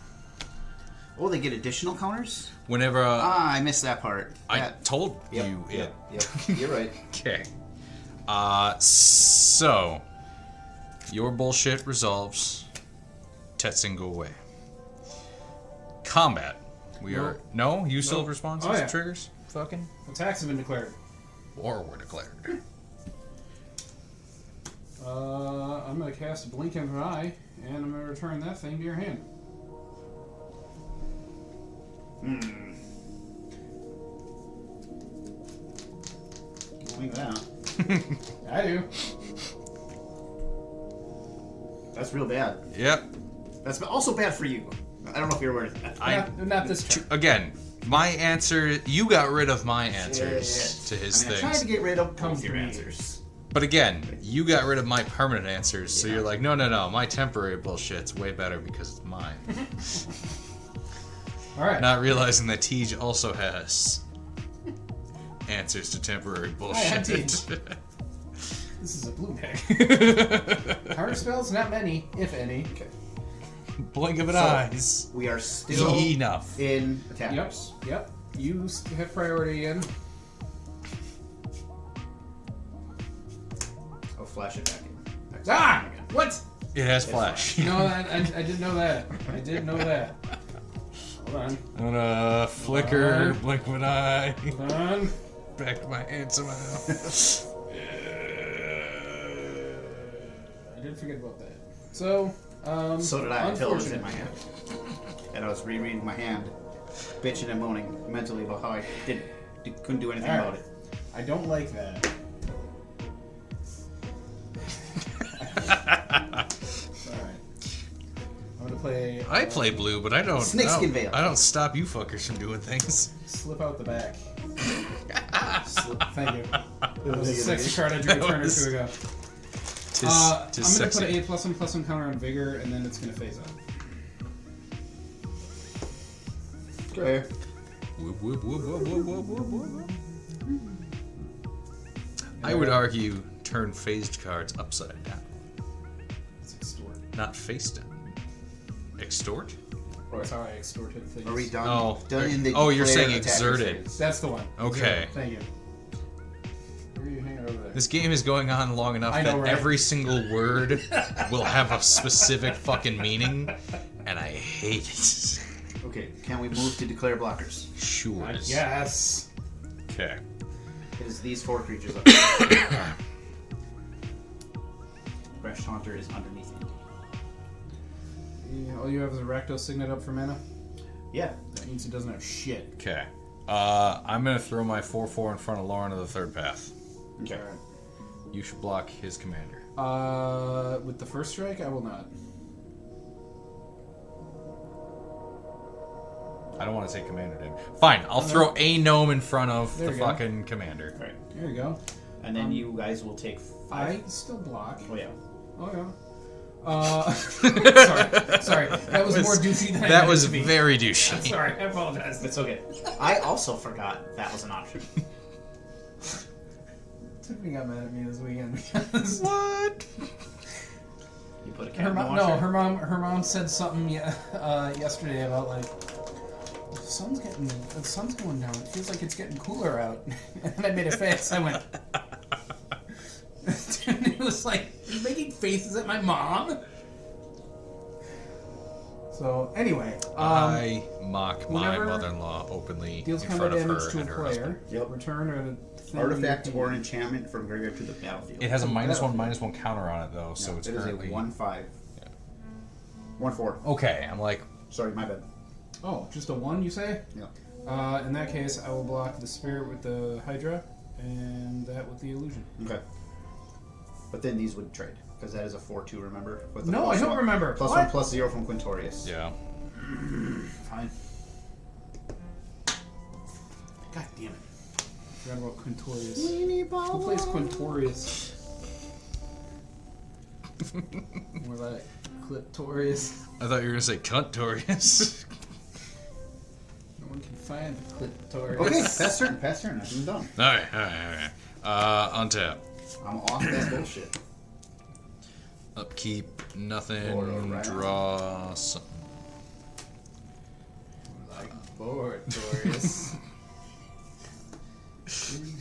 Oh, they get additional counters? Whenever I missed that part. I told Yep, you it. Yep, you're right. Okay. So your bullshit resolves. Tetzin, go away. Combat. We are no. You still have responses, Oh, yeah. triggers, fucking. Attacks have been declared. War were declared. I'm going to cast a Blink of an Eye, and I'm going to return that thing to your hand. Doing that. I do. That's real bad. Yep. That's also bad for you. I don't know if you're aware of that. Not this turn. Again, my answer. You got rid of my answers to his I mean, I tried things. to get rid of Comes both your to me. answers. But again, you got rid of my permanent answers. So Yeah. you're like, no. My temporary bullshit's way better because it's mine. All right. Not realizing that Tej also has answers to temporary bullshit. Tej. This is a blue deck. Counter spells, not many, if any. Okay. Blink of an So- eyes. We are still Enough. in Yep. attackers. Yep. You have priority in. I'll flash it back in. Ah! What? It has flash. No, I didn't know that. I didn't know that. Hold on. I'm gonna flicker, Alright. blink of an eye, Hold on. back to my hand somehow. I did forget about that. So, So did I until it was in my unfortunate. hand. And I was rereading my hand, bitching and moaning mentally about how I couldn't do anything Alright. about it. I don't like that. Alright. I'm gonna play. I play blue, but I don't. Snakeskin Veil. I don't stop you fuckers from doing things. Slip out the back. Thank you. It was a Thank you, sexy card I drew a That turn or was- two ago. Tis I'm gonna sexy. put a +1/+1 counter on Vigor, and then it's gonna phase out. Okay. Whoop, whoop, whoop, whoop, whoop, whoop, whoop, whoop. I would argue turn phased cards upside down, It's extort. not face down. Extort? That's how I extorted things. Are we done? Oh, Done in the oh, you're declared saying attackers exerted. phase. That's the one. Okay. Thank you. Where are you hanging over there? This game is going on long enough I know, that right? every single word will have a specific fucking meaning, and I hate it. Okay, can we move to declare blockers? Sure. Yes. Okay. It is these 4 creatures up there. Fresh Haunter is underneath me. Yeah, all you have is a Rakdos Signet up for mana. Yeah. That means he doesn't have shit. Okay. I'm gonna throw my 4/4 in front of Lauren of the third path. Okay. Alright. You should block his commander. With the first strike, I will not. I don't want to say commander in. Fine, I'll throw a gnome in front of There the you go. fucking commander. Alright. There you go. And then you guys will take 5. I still block. Oh, yeah. Oh yeah. Sorry. That was more douchey than I That meant was it to be. very douchey. Sorry, I apologize. It's okay. I also forgot that was an option. Tiffany got mad at me this weekend because What? You put a cat her in the mom. washer? No, her mom said something yesterday about like the sun's going down. It feels like it's getting cooler out. And I made a face. I went. And it was like you're making faces at my mom. So anyway, I mock my whenever mother-in-law openly deals in combat front of damage her to a and her player. husband. Yep. Return a thing Artifact you or an can- enchantment from graveyard to the battlefield. It has a Battlefield. -1/-1 counter on it though, so No, it's it is a currently 1/5. 1/4. Okay, I'm like, Sorry, my bad. Oh, just a 1, you say? Yeah. In that case, I will block the spirit with the Hydra, and that with the illusion. Okay. But then these would trade, because that is a 4/2, remember? With the No, I don't remember. +1 What? +0 from Quintorius. yeah. Fine. God damn it. I forgot about Quintorius. Who plays Quintorius? More like Clitorius. I thought you were gonna say cuntorious. No one can find the Clitorius. Okay, pass turn. I'm done. Alright. Untap. I'm off that bullshit. Upkeep, nothing, Or around. draw something. Like Clitorius.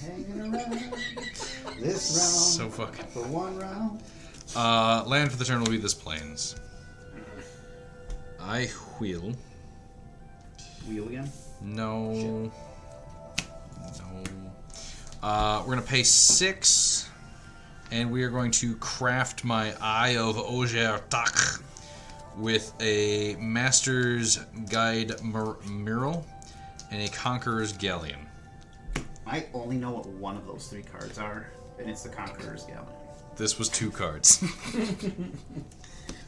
Hanging around this So round fucking. for 1 round. Land for the turn will be this plains. I wheel. Wheel again. No. No. We're gonna pay 6, and we are going to craft my Eye of Ojertak with a Master's Guide Mural and a Conqueror's Galleon. I only know what one of those 3 cards are, and it's the Conqueror's Galleon. This was 2 cards.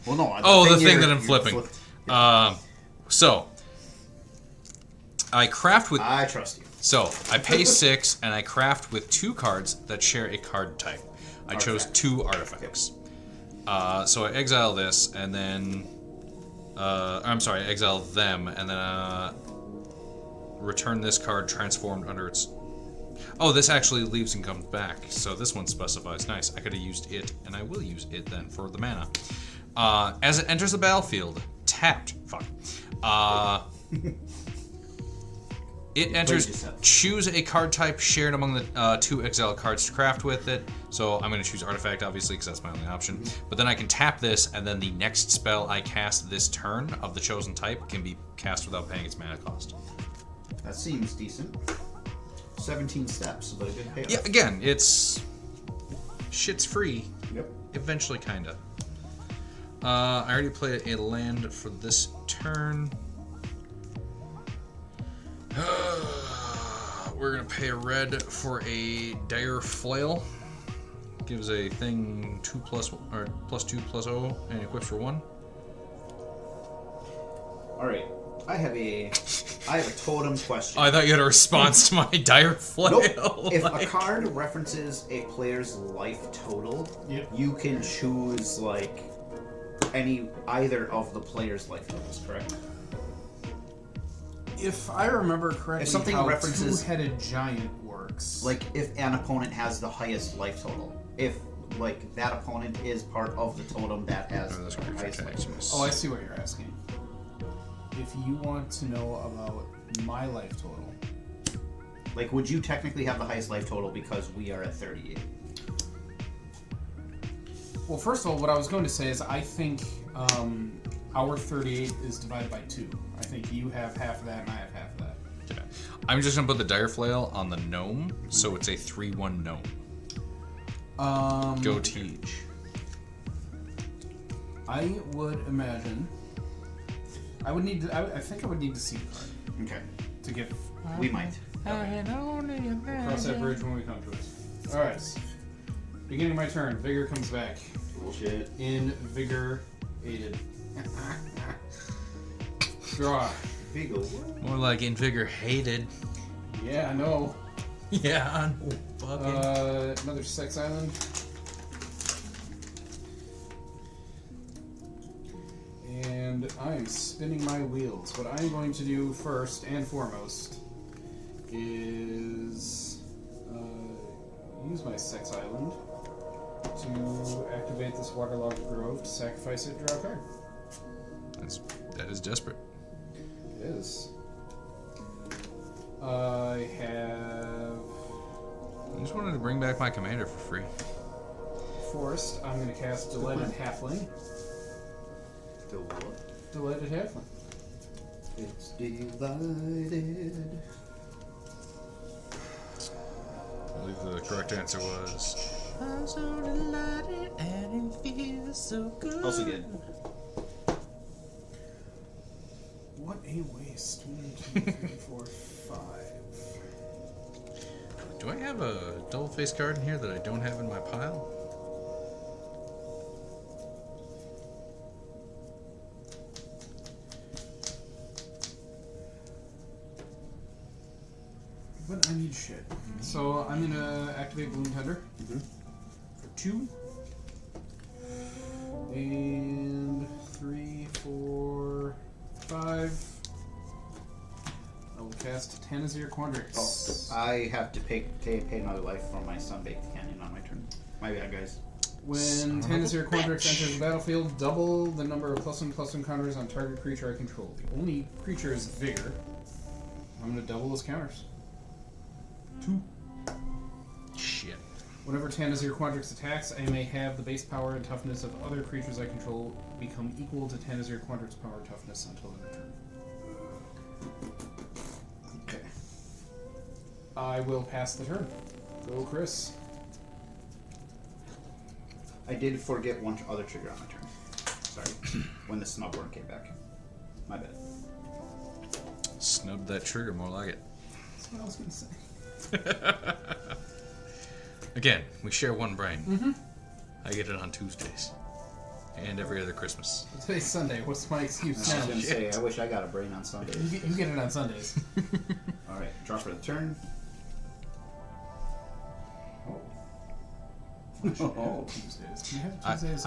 Well, no. The thing that I'm you're flipping. flipped. So I craft with. I trust you. So I pay 6, and I craft with 2 cards that share a card type. I chose Artifact. 2 artifacts. So I exile this, and then I'm sorry, I exile them, and then return this card transformed under its. Oh, this actually leaves and comes back. So this one specifies. Nice. I could have used it, and I will use it then for the mana. As it enters the battlefield, tapped. Fuck. It enters. yourself. Choose a card type shared among the 2 exiled cards to craft with it. So I'm going to choose artifact, obviously, because that's my only option. But then I can tap this, and then the next spell I cast this turn of the chosen type can be cast without paying its mana cost. That seems decent. 17 steps, but a good payoff. Yeah, again, it's shit's free. Yep. Eventually, kinda. I already played a land for this turn. We're gonna pay a red for a dire flail. Gives a thing +2/+0 and equips for 1. All right. I have a totem question. Oh, I thought you had a response to my dire flail. Nope. If a Like- card references a player's life total, Yep. you can choose like either of the player's life totals, correct? If I remember correctly, If something how references- two-headed giant works. Like if an opponent has the highest life total, if like that opponent is part of the totem that has Oh, that's the great. highest life total. Oh, I see what you're asking. If you want to know about my life total, Like, would you technically have the highest life total because we are at 38? Well, first of all, what I was going to say is I think our 38 is divided by 2. I think you have half of that and I have half of that. Yeah. I'm just gonna put the dire flail on the gnome, so it's a 3/1 gnome. Go Teach. I would imagine. I would need. I think I would need to see the card Okay. to get. We might. Cross that bridge when we come to it. All right. Beginning of my turn. Vigor comes back. Bullshit. Invigorated. Draw. Vigor. More like invigorated. Yeah, I know. Yeah, I know. Fucking. Another sex island. And I am spinning my wheels. What I'm going to do first and foremost is use my sex island to activate this waterlogged grove to sacrifice it and draw a card. That is desperate. It is. I have I just wanted to bring back my commander for free. Forest. I'm going to cast Delighted Halfling. The what? Delighted Halfling. It's divided. I believe the correct answer was. I'm so delighted and it feels so good. Also good. What a waste. 1, 2, 3, 4, 5. Do I have a double face card in here that I don't have in my pile? But I need shit. So I'm gonna activate Bloom Tender for 2. And 3, 4, 5. I will cast Tanazir Quandrix. Oh, I have to pay another life for my Sunbaked Canyon on my turn. My bad, guys. When Tanazir Quandrix enters the battlefield, double the number of +1/+1 counters on target creature I control. The only creature is Vigor. I'm gonna double those counters. 2. Shit. Whenever Tanazir Quandrix attacks, I may have the base power and toughness of other creatures I control become equal to Tanazir Quandrix's power and toughness until end of turn. Okay. I will pass the turn. Go, Chris. I did forget one other trigger on my turn. Sorry. When the Snubborn came back. My bad. Snub that trigger, more like it. That's what I was going to say. Again, we share one brain. I get it on Tuesdays. And every other Christmas. Today's Sunday. What's my excuse I now? was going to say, I wish I got a brain on Sundays. You get it on Sundays. Alright, draw for the turn. Oh. Tuesdays. Do you have Tuesdays?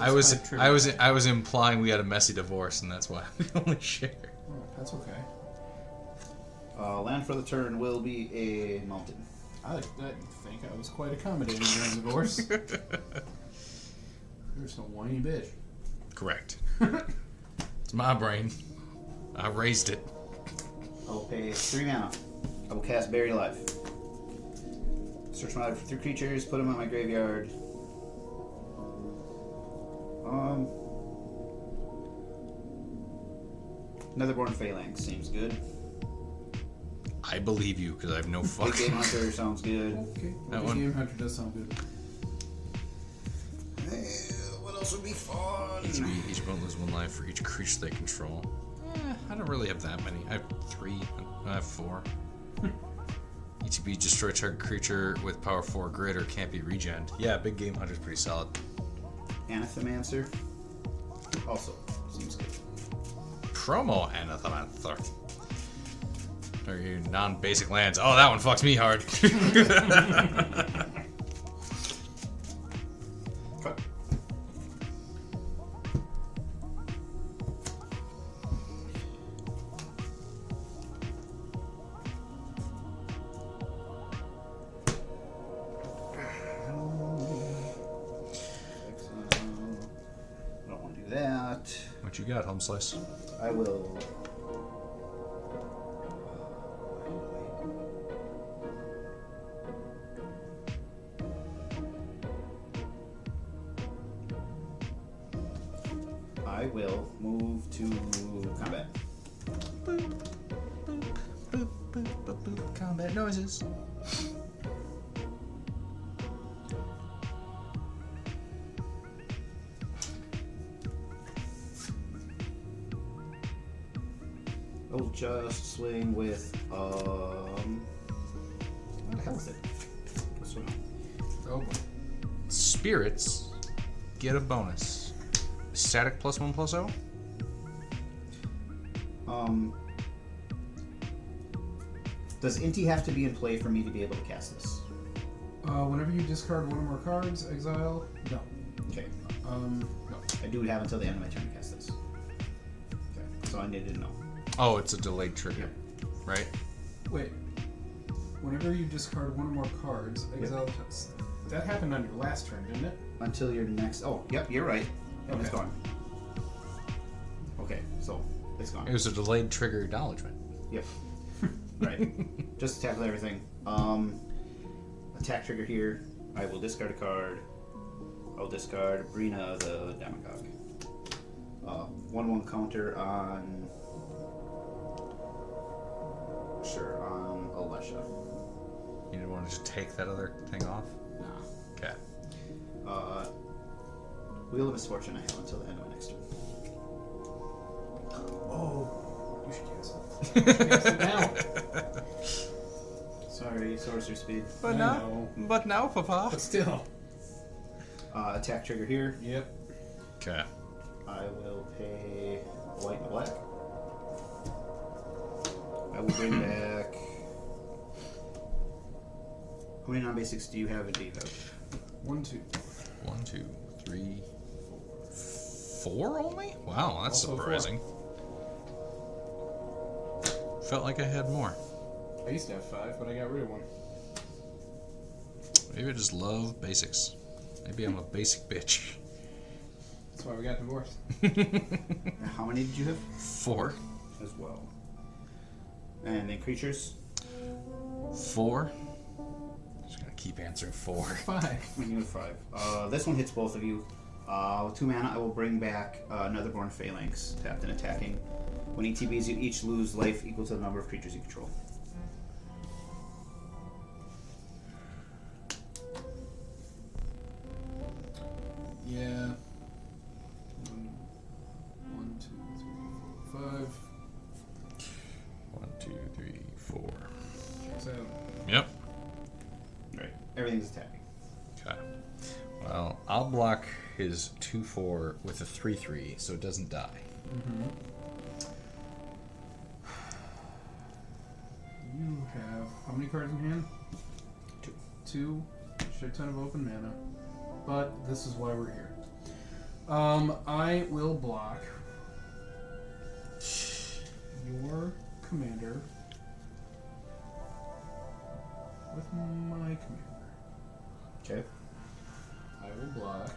I was implying we had a messy divorce, and that's why we only share. Oh, that's okay. Land for the turn will be a mountain. I think I was quite accommodating during the divorce. You're some whiny bitch. Correct. It's my brain. I raised it. I will pay 3 mana. I will cast Buried Alive. Search my library for 3 creatures, put them in my graveyard. Netherborn Phalanx seems good. I believe you, because I have no Big fucking... Game Hunter sounds good. Okay. That Big one. Game Hunter does sound good. What else would be fun? Each opponent loses 1 life for each creature they control. I don't really have that many. I have 3. I have 4. ETB, destroy target creature with power 4 or greater, can't be regened. Yeah, Big Game Hunter's pretty solid. Anathemancer also seems good. Promo Anathemancer. Or your non-basic lands. Oh, that one fucks me hard. Cut. Don't want to do that. What you got, Home Slice? I will. to combat. Boop, boop, boop, boop, boop, boop. Combat noises. I'll just swing with what the hell is it? What's going on? Oh boy. Spirits get a bonus. Static +1/+0. Does Inti have to be in play for me to be able to cast this? Whenever you discard one or more cards, exile. No. Okay. No. I do have until the end of my turn to cast this. Okay. So I needed to know. Oh, it's a delayed trigger, right? Wait. Whenever you discard one or more cards, exile. That happened on your last turn, didn't it? Until your next. Oh, yep, you're right. And it's Okay. gone. Okay, so it's gone. It was a delayed trigger acknowledgement. Yep. Right. Just to tackle everything. Attack trigger here. I will discard a card. I'll discard Brina the Demagogue. 1/1 counter on. Sure, on Alesha. You didn't want to just take that other thing off? Nah. Okay. Wheel of Misfortune I have until the end of my next turn. Oh. You should cast it. You should cast it now. Sorry, Sorcerer Speed. But I now, know. but now, Papa. But still. Attack trigger here. Yep. Okay. I will pay a white and a black. I will bring back. How many non-basics do you have in Diva? 1, 2. 1, 2, 3, 4 only? Wow, that's Also surprising. Felt like I had more. I used to have 5, but I got rid of 1. Maybe I just love basics. Maybe I'm a basic bitch. That's why we got divorced. How many did you have? 4. As well. And then creatures. 4. Just gonna keep answering 4. 5. You have 5. This one hits both of you. 2 mana, I will bring back another Born Phalanx, tapped and attacking. When ETBs, you each lose life equal to the number of creatures you control. Yeah. 1, 2, 3, 4, 5. 1, 2, 3, 4. So, Yep. Right. Everything's attacking. Okay. Well, I'll block his 2/4 with a 3/3 so it doesn't die. you have how many cards in hand? 2. 2. Shit ton of open mana. But this is why we're here. I will block your commander with my commander. Okay. I will block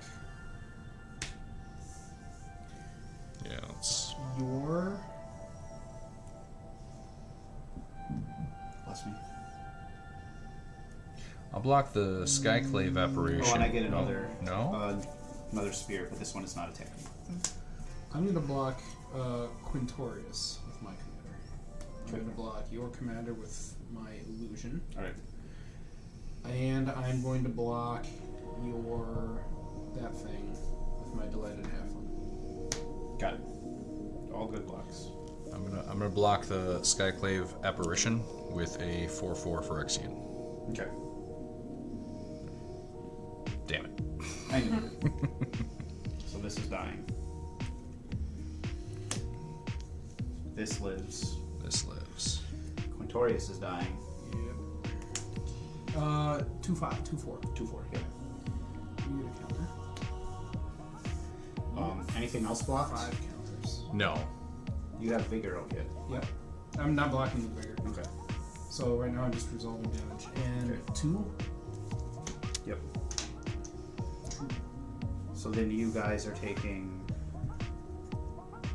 Yeah, let's. your Bless me. I'll block the Skyclave apparition. Oh, and I get another. No? Another spear, but this one is not attacking. I'm going to block Quintorius with my commander. I'm Okay. going to block your commander with my illusion. Alright. And I'm going to block that thing with my delighted halfling. Got it. All good blocks. I'm gonna block the Skyclave apparition with a 4/4 Phyrexian. Okay. Damn it. I knew it. So this is dying. This lives. This lives. Quintorius is dying. Yep. 2/5, 2/4. 2/4. Yeah. You get a counter. Anything else blocked? 5 counters. No. You have vigor out yet. Yep. I'm not blocking the bigger. Okay. So right now I'm just resolving damage. And Okay. 2. Yep. So then you guys are taking.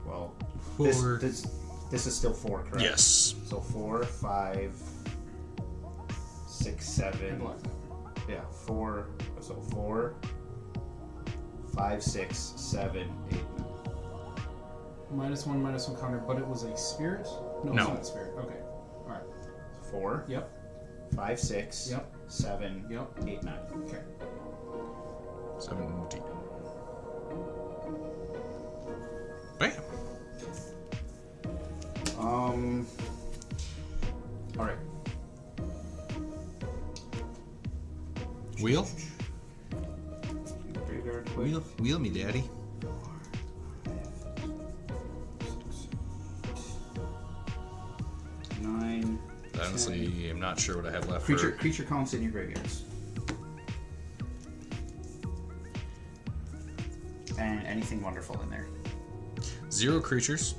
Well, this 4. this is still 4, correct? Yes. So 4, 5, 6, I 7. block that. Yeah, 4. So 4, 5, 6, 7, 8. -1 counter, but it was a spirit? No, No. it's not a spirit. Okay. Alright. 4, Yep. 5, 6, Yep. 7, Yep. 8, 9. Okay. 17. Bam. Alright. Wheel? Graveyard quick. Wheel me, daddy. 9. Honestly, I'm not sure what I have left Creature counts in your graveyards. And anything wonderful in there. 0 creatures.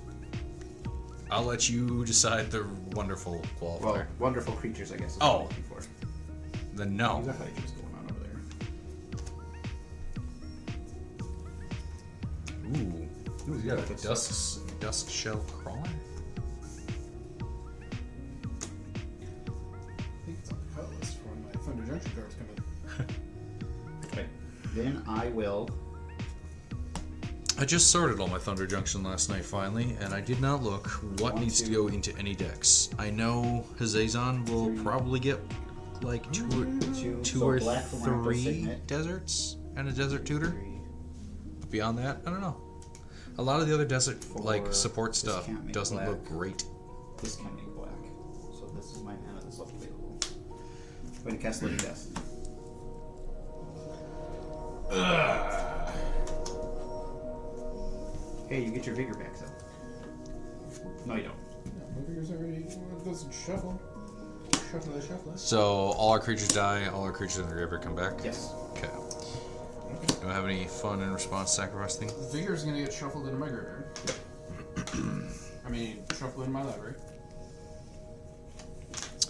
I'll let you decide the wonderful qualifier. Well, wonderful creatures, I guess. Is Oh. what I'm looking for. Then no. There's a Hydra's going on over there. Ooh. Ooh, you got a dusk shell crawler? I think it's on the cut list for when my Thunder Junction cards come in. Okay. Then I will. I just sorted all my Thunder Junction last night finally, and I did not look what needs to go into any decks. I know Hazazon will probably get like two So or black for Rambo 3 Signet. deserts and a desert tutor. Beyond that, I don't know. A lot of the other desert like support this stuff can't make doesn't black. look great. This can make black. So this is my mana that's left available. I'm going to cast Living Death. Hey, you get your vigor back though. No, you don't. Yeah, my figure's already. Well, it doesn't shuffle. Shuffle the shuffle. So all our creatures die, all our creatures in the graveyard come back? Yes. Okay. Do I have any fun in response sacrifice thing? Vigor's gonna get shuffled into my graveyard. I mean, shuffled into my library.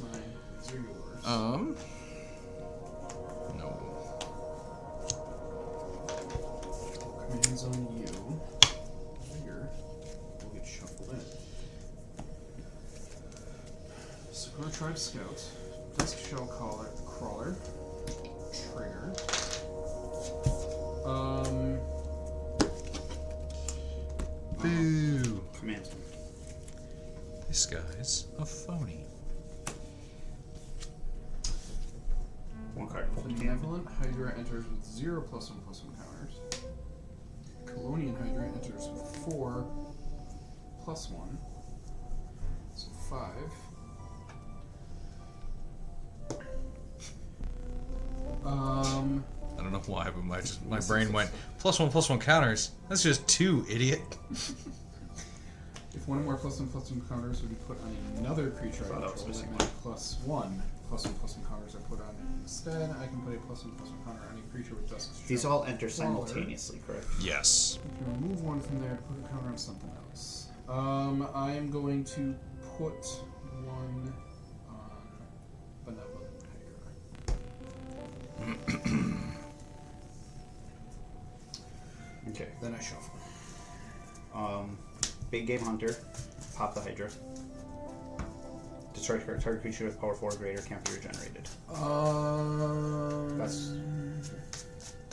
Mine. These are yours. No. Commands on you. Vigor will get shuffled in. Sakura Tribe Scout. Dusk Shell Crawler. Trigger. Boo! Commands. This guy's a phony. One card. Benevolent Hydra enters with 0 +1/+1 counters. Colonian Hydra enters with 4 +1. So 5. I don't know why, but my brain went +1/+1 counters. That's just 2, idiot. If one or more +1/+1 counters would be put on another creature I Thought I was control, missing that meant +1 +1/+1 counters are put on it instead. I can put a +1/+1 counter on a creature with Dusk Shell. These all enter simultaneously, correct? Yes. You can remove one from there to put a counter on something else. I am going to put one on Benevolent Hydra. Okay. Then I shuffle. Big Game Hunter. Pop the Hydra. Destroy target creature with power 4 or greater can't be regenerated. That's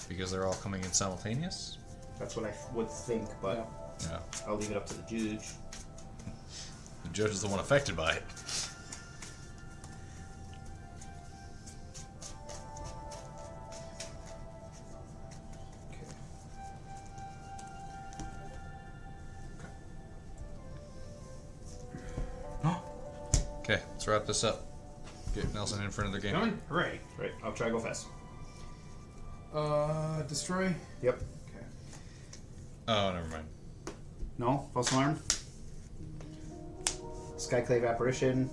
Because they're all coming in simultaneous? that's what I would think, but Yeah. I'll leave it up to the judge. The judge is the one affected by it. Okay, let's wrap this up. Get Nelson in for another game. Coming? Hooray. Right, I'll try to go fast. Destroy. Yep. Okay. Oh, never mind. No? False alarm? Skyclave Apparition.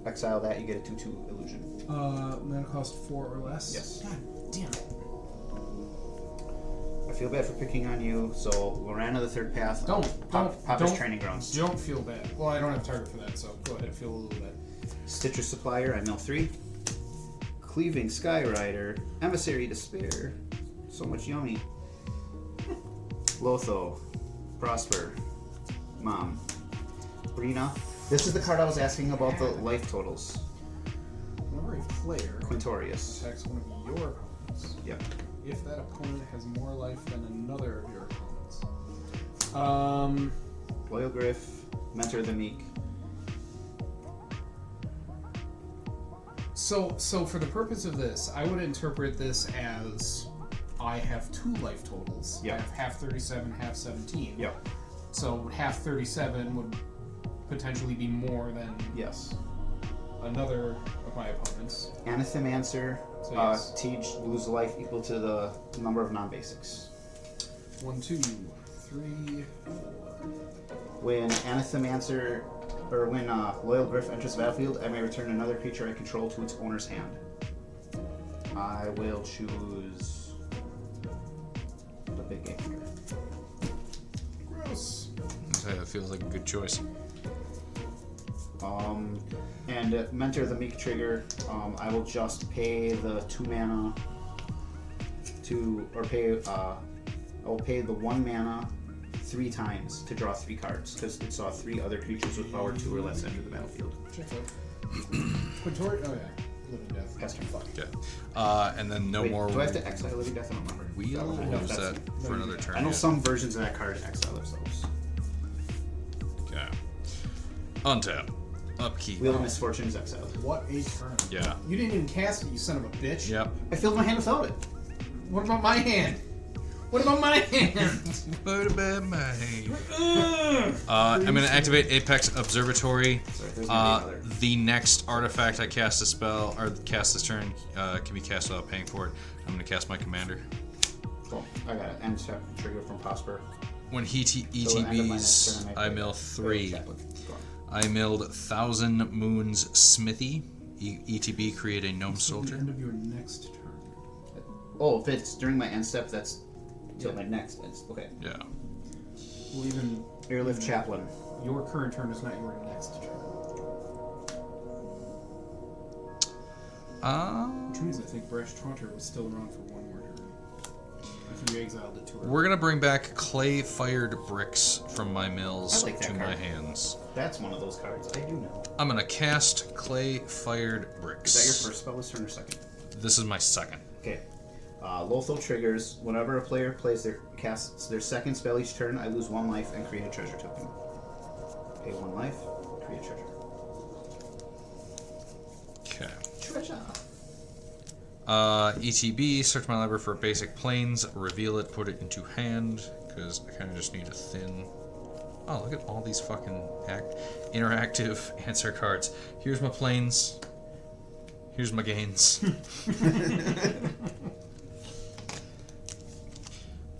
Exile that, you get a 2/2 illusion. Mana cost 4 or less? Yes. God damn it. I feel bad for picking on you, so Lorana the Third Path. Papa's Training Grounds. Don't feel bad. Well, I don't have target for that, so go ahead, feel a little bit. Stitcher Supplier, I mill 3. Cleaving Skyrider. Emissary Despair. So much yummy. Lotho. Prosper. Mom. Brina. This is the card I was asking about the life totals. Whenever a player Quintorius. attacks one of your opponents, Yep. if that opponent has more life than another of your opponents, Loyal Griff, Mentor of the Meek. So for the purpose of this, I would interpret this as I have 2 life totals. Yeah. I have half 37, half 17. Yep. So half 37 would potentially be more than Yes. another of my opponents. Anathemander, So yes. teach lose life equal to the number of non-basics. 1, 2, 3, 4. When Anathemander, or when Loyal Griff enters the battlefield, I may return another creature I control to its owner's hand. I will choose the big game here. Gross. That feels like a good choice. And Mentor of the Meek trigger, I will just pay the 2 mana I will pay the 1 mana 3 times to draw 3 cards, because it saw 3 other creatures with power 2 or less enter the battlefield. Check out. Quintor? Oh yeah. Living Death. Cast turn 5. Yeah. And then no Wait, more. do I have to exile Living Death? I don't remember. Wheel? I Or know was that's- that for another turn? I know yet? some versions of that card exile themselves. Okay. Untap. Upkeep. Wheel of Misfortune is exiled. What a turn. Yeah. You didn't even cast it, you son of a bitch. Yep. I filled my hand without it. What about my hand? What about my hand? What about my hand? I'm going to activate Apex Observatory. Sorry, there's gonna be another. The next artifact I cast a spell, or cast this turn, can be cast without paying for it. I'm going to cast my commander. Cool. I got it. End step trigger from Prosper. When he So at the end of my next ETBs, turn, I play mill it. 3. Chaplain. Go on. I milled Thousand Moons Smithy. ETB, create a gnome The soldier. end of your next turn. Oh, if it's during my end step, that's till my next end. Okay. Yeah. Well, even Airlift Chaplain. your current turn is not your next turn. Which means I think Brash Taunter was still around for 1 more turn. If you exiled it to her. We're gonna bring back clay-fired bricks from my mills I like that to my card. hands. That's one of those cards. I do know. I'm gonna cast clay-fired bricks. Is that your first spell this turn or second? This is my second. Okay. Lothal triggers. Whenever a player casts their second spell each turn, I lose 1 life and create a treasure token. Pay 1 life, create a treasure. Okay. Treasure. ETB, search my library for basic planes, reveal it, put it into hand, because I kind of just need a thin... Oh, look at all these fucking interactive answer cards. Here's my planes. Here's my gains.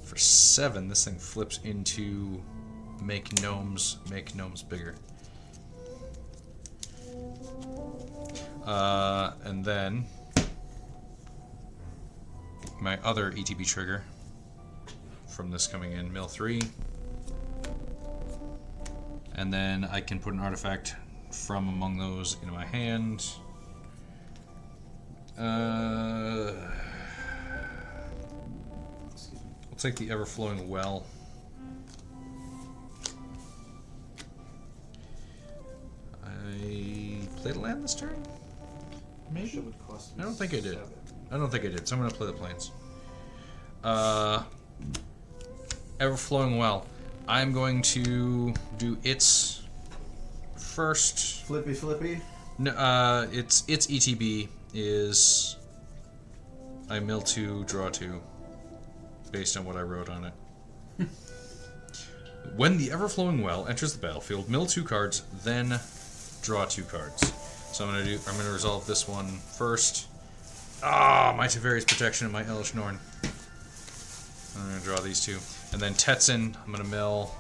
For 7, this thing flips into make gnomes bigger. And then my other ETB trigger from this coming in, mill 3. And then I can put an artifact from among those into my hand. I'll take the Ever-Flowing Well. I played a land this turn? Maybe? Should would cost me I don't think I did. 7. I don't think I did, so I'm gonna play the planes. Ever-Flowing Well. I'm going to do its first. Flippy. No, its ETB is I mill 2, draw 2, based on what I wrote on it. When the Ever-Flowing Well enters the battlefield, mill 2 cards, then draw 2 cards. So I'm gonna resolve this one first. My Taveri's Protection and my Elish Norn. I'm gonna draw these 2. And then Tetzin, I'm gonna mill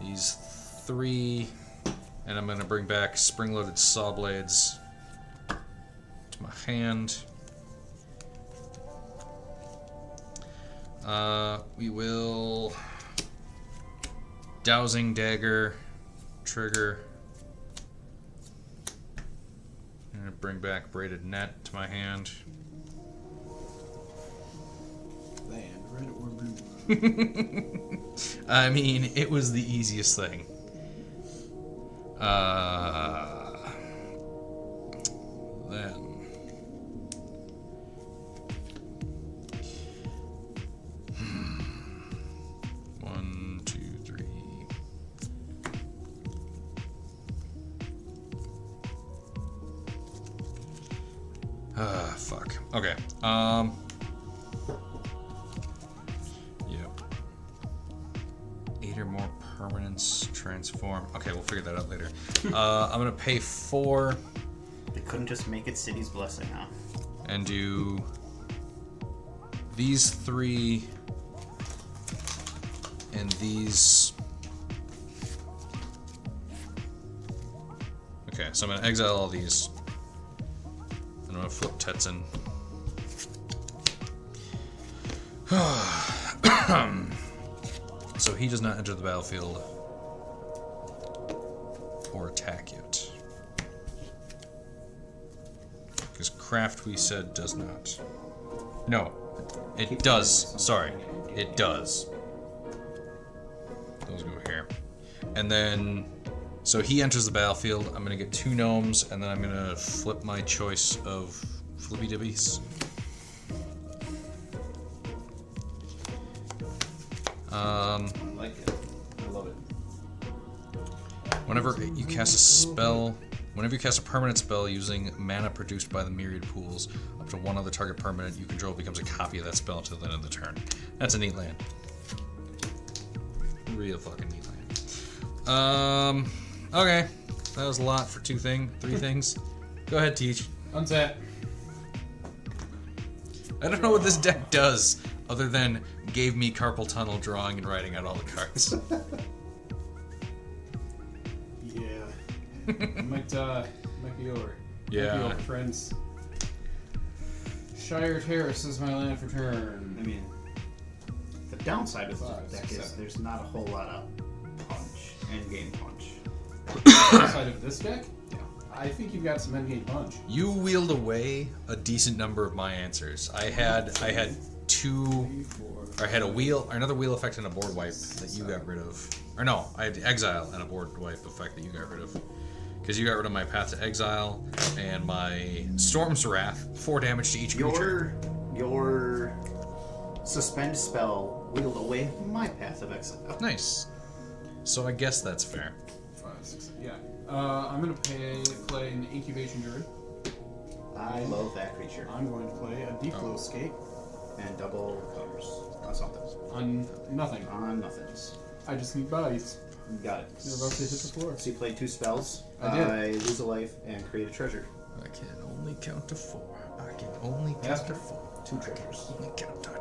these 3, and I'm gonna bring back Spring-Loaded Saw Blades to my hand. We will Dowsing Dagger trigger. I'm gonna bring back Braided Net to my hand. Land, red or blue. I mean, it was the easiest thing. Then 1, 2, 3, Fuck. Okay. Yep. 8 or more permanents transform. Okay, we'll figure that out later. I'm gonna pay 4 They couldn't just make it City's Blessing, huh? and do these 3 and these. Okay, so I'm gonna exile all these. And I'm gonna flip Tetzin. So he does not enter the battlefield or attack yet. Because craft, we said, does not. No, it does. Sorry, it does. Those go here. And then, so he enters the battlefield. I'm going to get 2 gnomes, and then I'm going to flip my choice of flippy dibbies. I like it. I love it. Whenever you cast a spell, whenever you cast a permanent spell using mana produced by the myriad pools, up to 1 other target permanent you control becomes a copy of that spell until the end of the turn. That's a neat land. Real fucking neat land. Okay. That was a lot for 3 things. Go ahead, Teach. Untap. I don't know what this deck does other than gave me carpal tunnel drawing and writing out all the cards. Yeah. might be over. Yeah. Might be over, friends. Shire Terrace is my land for turn. I mean, the downside of Five, this deck six, is seven. there's not a whole lot of punch, endgame punch. Outside of this deck, Yeah. I think you've got some endgame punch. You wheeled away a decent number of my answers. I had 2. 3, 4. Or I had another wheel effect and a board wipe that you got rid of. Or no, I had exile and a board wipe effect that you got rid of. Because you got rid of my Path to Exile and my Storm's Wrath, 4 damage to each creature. Your suspend spell wheeled away my Path of Exile. Nice. So I guess that's fair. 5, 6, yeah. I'm gonna play an Incubation Druid. I love that creature. I'm going to play a Deep Flow Escape And double colors on something. on nothing. On nothings. I just need bodies. You got it. They're about to hit the floor. So you played 2 spells. I did. I lose a life and create a treasure. I can only count to 4. I can only count to 4. 2 treasures. Only count to 2.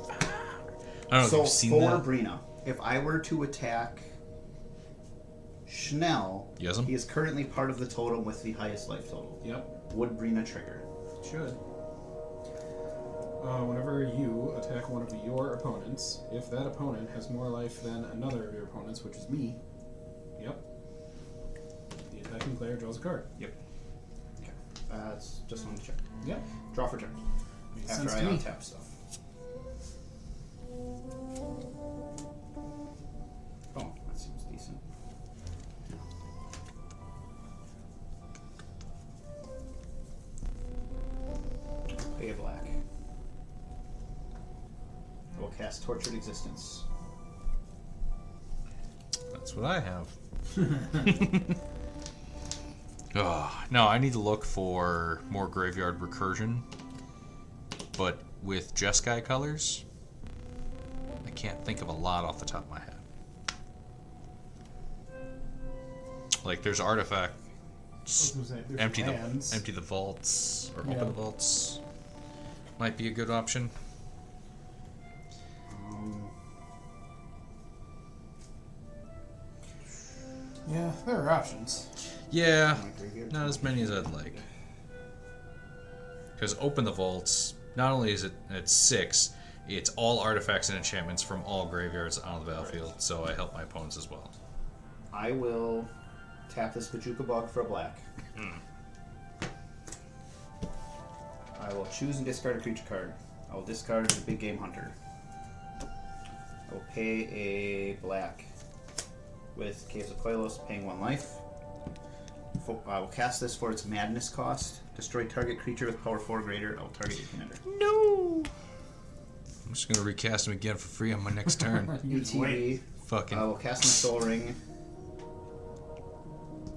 I don't know if So you've seen for that. Brina, if I were to attack Schnell, Yes. he is currently part of the totem with the highest life total. Yep, Would Brina trigger? it should. Whenever you attack one of your opponents, if that opponent has more life than another of your opponents, which is me, yep, the attacking player draws a card. Yep. Okay. That's just on the check. Yep. Draw for turn. Makes After sense I to me. untap stuff. Oh, that seems decent. Pay a black. I will cast Tortured Existence. That's what I have. No, I need to look for more graveyard recursion. But with Jeskai colors, I can't think of a lot off the top of my head. Like there's artifact, empty the vaults or Yeah. open the vaults. Might be a good option. Yeah, there are options. Yeah, My graveyard not as many as I'd like. Because open the vaults, not only is it at 6, it's all artifacts and enchantments from all graveyards on the battlefield, so I help my opponents as well. I will tap this Bajuka Bug for a black. I will choose and discard a creature card. I will discard the Big Game Hunter. I will pay a black with Caves of Koilos, paying 1 life. I will cast this for its madness cost. Destroy target creature with power 4 or greater. I will target a commander. No! I'm just gonna recast him again for free on my next turn. ETB. Fucking. I will cast my Soul Ring.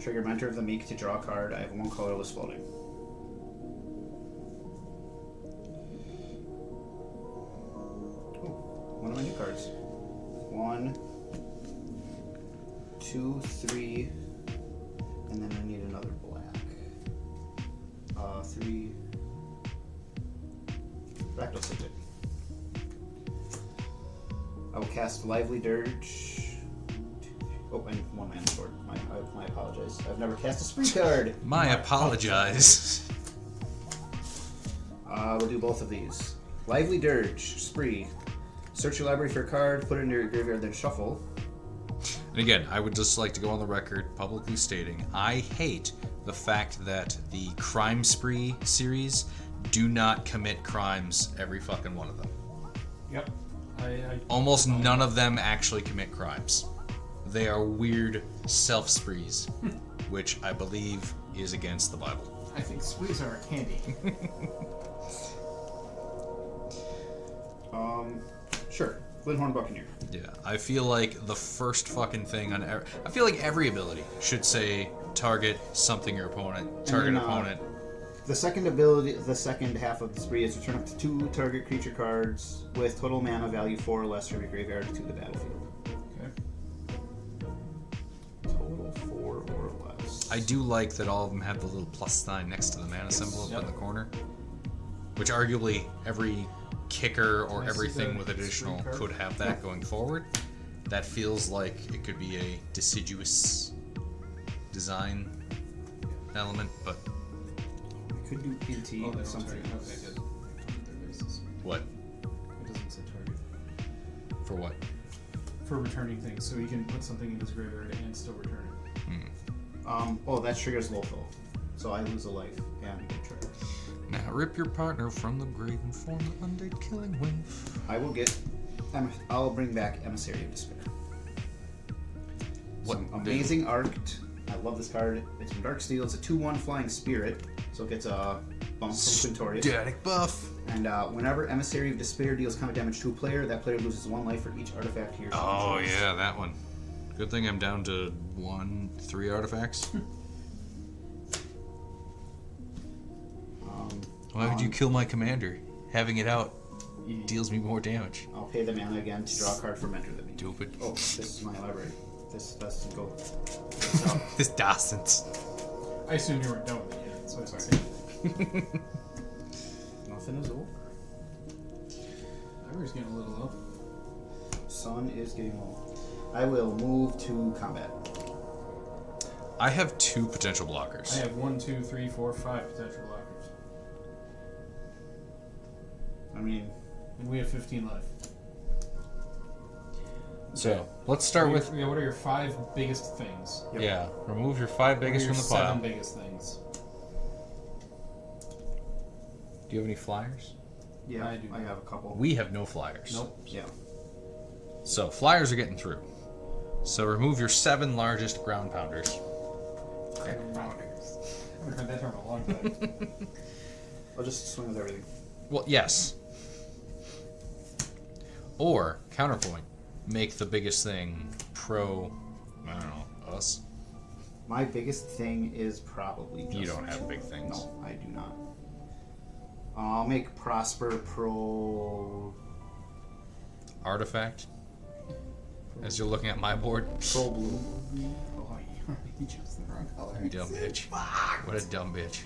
Trigger Mentor of the Meek to draw a card. I have 1 colorless floating. 2, 3, and then I need another black. 3. Fractal Signet. I will cast Lively Dirge. Oh, and 1 mana sword. I apologize. I've never cast a spree card. My apologize. We'll do both of these. Lively Dirge, spree. Search your library for a card, put it into your graveyard, then shuffle. And again, I would just like to go on the record publicly stating I hate the fact that the Crime Spree series do not commit crimes every fucking one of them. Yep. Almost none of them actually commit crimes. They are weird self-sprees, which I believe is against the Bible. I think sprees are a candy. Sure. Glenhorn Buccaneer. Yeah, I feel like the first fucking thing on I feel like every ability should say target something your opponent, target then, opponent. The second ability, the second half of the spree is return up to 2 target creature cards with total mana value 4 or less from your graveyard to the battlefield. Okay. Total 4 or less. I do like that all of them have the little plus sign next to the mana symbol up in the corner, which arguably every kicker or Can I see everything the with additional screen card? could have that going forward. That feels like it could be a deciduous design element, but We could do PT Oh, or that's something target. else. Okay, good. Their bases. what? It doesn't say target. For what? For returning things, so he can put something in his graveyard and still return it. That triggers Lotho. So I lose a life and get triggered. Now rip your partner from the grave and form the undead killing wave. I will get. I'll bring back Emissary of Despair. What? Some amazing art. I love this card. It's from Darksteel. It's a 2/1 flying spirit, so it gets a bump from Quintorius. Static buff. And whenever Emissary of Despair deals combat damage to a player, that player loses 1 life for each artifact he or she Oh controls. yeah, that one. Good thing I'm down to 3 artifacts. Why would you kill my commander? Having it out deals me more damage. I'll pay the mana again to draw a card for Mentor that means. Stupid. Oh, this is my library. This doesn't go. This doesn't. I assumed you weren't done with it yet, so I didn't say anything. Nothing is over. Library's getting a little low. Sun is getting low. I will move to combat. I have 2 potential blockers. I have 1, 2, 3, 4, 5 potential blockers. I mean, And we have 15 left. So let's start with What are your 5 biggest things? yeah. Remove your 5 biggest What from are the your pile. 7 biggest things? Do you have any flyers? yeah, I do. I have a couple. We have no flyers. Nope. Yeah. So flyers are getting through. So remove your 7 largest ground pounders. I haven't heard that term in a long time. I'll just swing with everything. Well, yes. Or counterpoint, make the biggest thing pro. I don't know, us. My biggest thing is probably just... You don't have big things. No, I do not. I'll make Prosper Pro... Artifact. As you're looking at my board. Pro Blue. Oh, you chose the wrong color. Dumb bitch. What a dumb bitch.